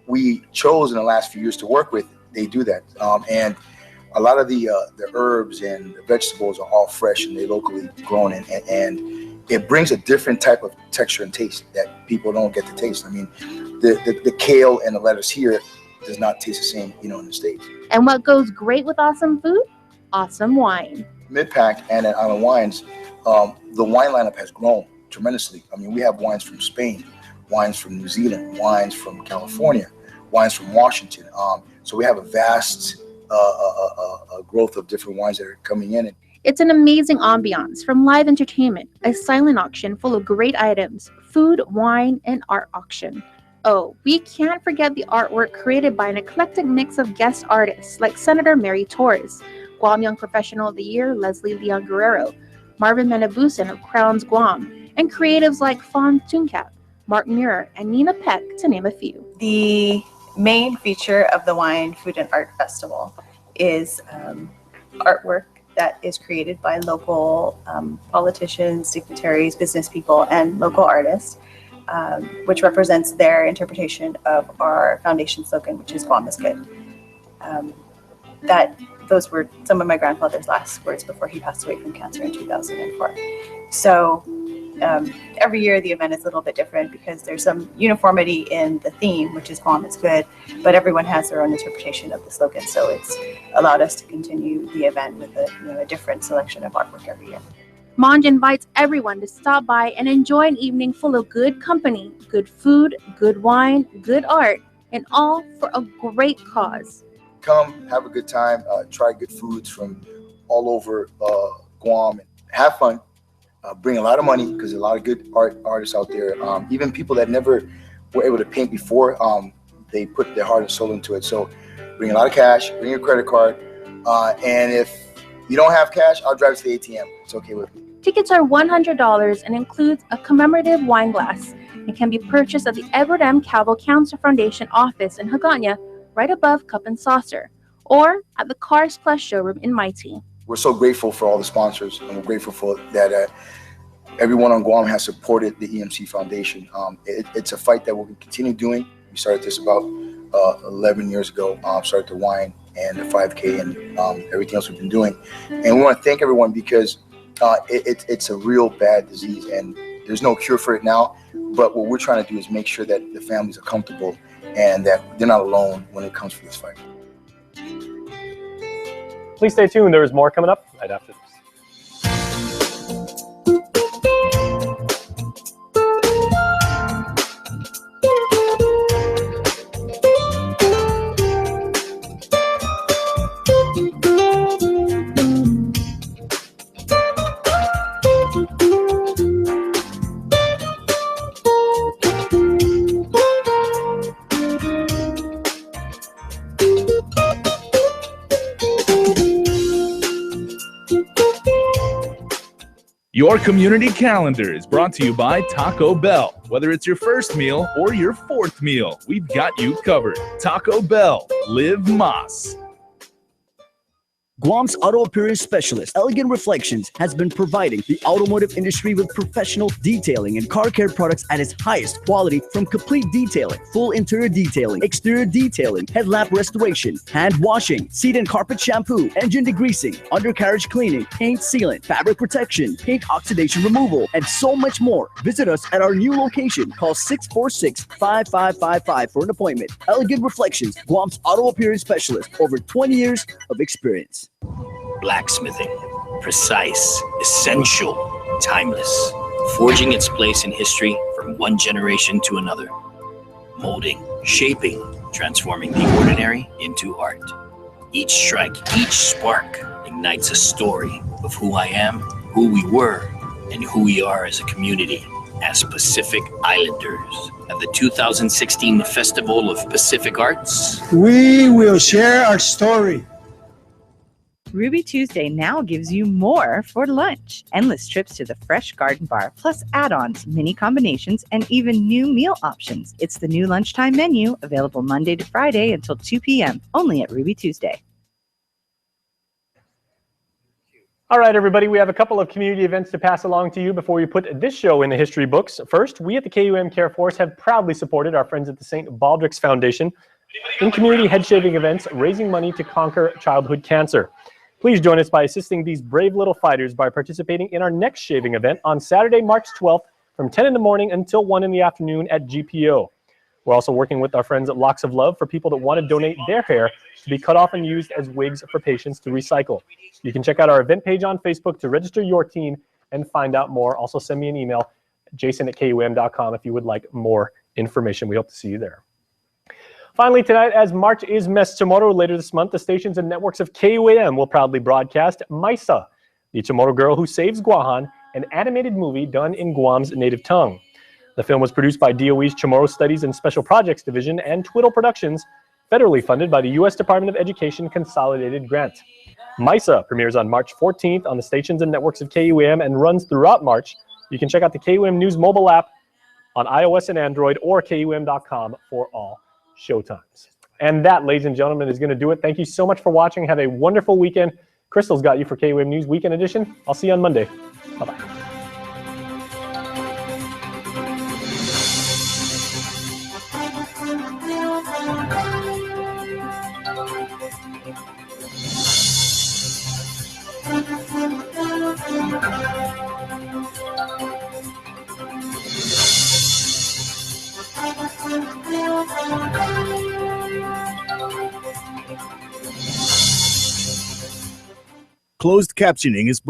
S8: we chose in the last few years to work with, they do that. And a lot of the herbs and the vegetables are all fresh and they're locally grown, and it brings a different type of texture and taste that people don't get to taste. I mean, the kale and the lettuce here does not taste the same, in the States.
S21: And what goes great with awesome food? Awesome wine.
S8: Mid-Pack and at Island Wines, the wine lineup has grown tremendously. I mean, we have wines from Spain, wines from New Zealand, wines from California, wines from Washington. So we have a vast growth of different wines that are coming in.
S21: It's an amazing ambiance, from live entertainment, a silent auction full of great items, food, wine, and art auction. Oh, we can't forget the artwork created by an eclectic mix of guest artists like Senator Mary Torres, Guam Young Professional of the Year Leslie Leon Guerrero, Marvin Menabusen of Crowns Guam, and creatives like Fawn Tooncap, Mark Muir, and Nina Peck, to name a few.
S7: The main feature of the Wine, Food, and Art Festival is artwork that is created by local politicians, dignitaries, business people, and local artists, which represents their interpretation of our foundation slogan, which is Guam is good. Those were some of my grandfather's last words before he passed away from cancer in 2004. So every year the event is a little bit different because there's some uniformity in the theme, which is Guam is good, but everyone has their own interpretation of the slogan. So it's allowed us to continue the event with a different selection of artwork every year.
S21: Monj invites everyone to stop by and enjoy an evening full of good company, good food, good wine, good art, and all for a great cause.
S8: Come, have a good time, try good foods from all over Guam, and have fun. Bring a lot of money because there's a lot of good artists out there. Even people that never were able to paint before, they put their heart and soul into it. So bring a lot of cash, bring your credit card, and if you don't have cash, I'll drive to the ATM. It's okay with me.
S21: Tickets are $100 and includes a commemorative wine glass and can be purchased at the Edward M. Calvo Cancer Foundation office in Hagåtña, right above Cup and Saucer, or at the Cars Plus showroom in Mighty.
S8: We're so grateful for all the sponsors, and we're grateful for that everyone on Guam has supported the EMC Foundation. It's a fight that we'll continue doing. We started this about 11 years ago, started the wine and the 5K and everything else we've been doing. And we want to thank everyone because it's a real bad disease and there's no cure for it now. But what we're trying to do is make sure that the families are comfortable and that they're not alone when it comes to this fight.
S5: Please stay tuned. There is more coming up right after this.
S12: Your community calendar is brought to you by Taco Bell. Whether it's your first meal or your fourth meal, we've got you covered. Taco Bell, live Mas.
S26: Guam's auto appearance specialist, Elegant Reflections, has been providing the automotive industry with professional detailing and car care products at its highest quality, from complete detailing, full interior detailing, exterior detailing, headlamp restoration, hand washing, seat and carpet shampoo, engine degreasing, undercarriage cleaning, paint sealant, fabric protection, paint oxidation removal, and so much more. Visit us at our new location. Call 646-5555 for an appointment. Elegant Reflections, Guam's auto appearance specialist, over 20 years of experience.
S3: Blacksmithing, precise, essential, timeless, forging its place in history from one generation to another. Molding, shaping, transforming the ordinary into art. Each strike, each spark ignites a story of who I am, who we were, and who we are as a community, as Pacific Islanders. At the 2016 Festival of Pacific Arts,
S9: we will share our story.
S10: Ruby Tuesday now gives you more for lunch. Endless trips to the Fresh Garden Bar, plus add-ons, mini combinations, and even new meal options. It's the new lunchtime menu, available Monday to Friday until 2 p.m., only at Ruby Tuesday.
S5: All right, everybody, we have a couple of community events to pass along to you before we put this show in the history books. First, we at the KUAM Care Force have proudly supported our friends at the St. Baldrick's Foundation in community head shaving events, raising money to conquer childhood cancer. Please join us by assisting these brave little fighters by participating in our next shaving event on Saturday, March 12th from 10 in the morning until 1 in the afternoon at GPO. We're also working with our friends at Locks of Love for people that want to donate their hair to be cut off and used as wigs for patients to recycle. You can check out our event page on Facebook to register your team and find out more. Also send me an email, jason@kuam.com, if you would like more information. We hope to see you there. Finally, tonight, as March is Mes tomorrow, later this month, the stations and networks of KUAM will proudly broadcast MISA, The Chamorro Girl Who Saves Guahan, an animated movie done in Guam's native tongue. The film was produced by DOE's Chamorro Studies and Special Projects Division and Twiddle Productions, federally funded by the U.S. Department of Education Consolidated Grant. MISA premieres on March 14th on the stations and networks of KUAM and runs throughout March. You can check out the KUAM News mobile app on iOS and Android or KUAM.com for all showtimes. And that, ladies and gentlemen, is going to do it. Thank you so much for watching. Have a wonderful weekend. Crystal's got you for KUAM News Weekend Edition. I'll see you on Monday. Bye-bye.
S12: Closed captioning is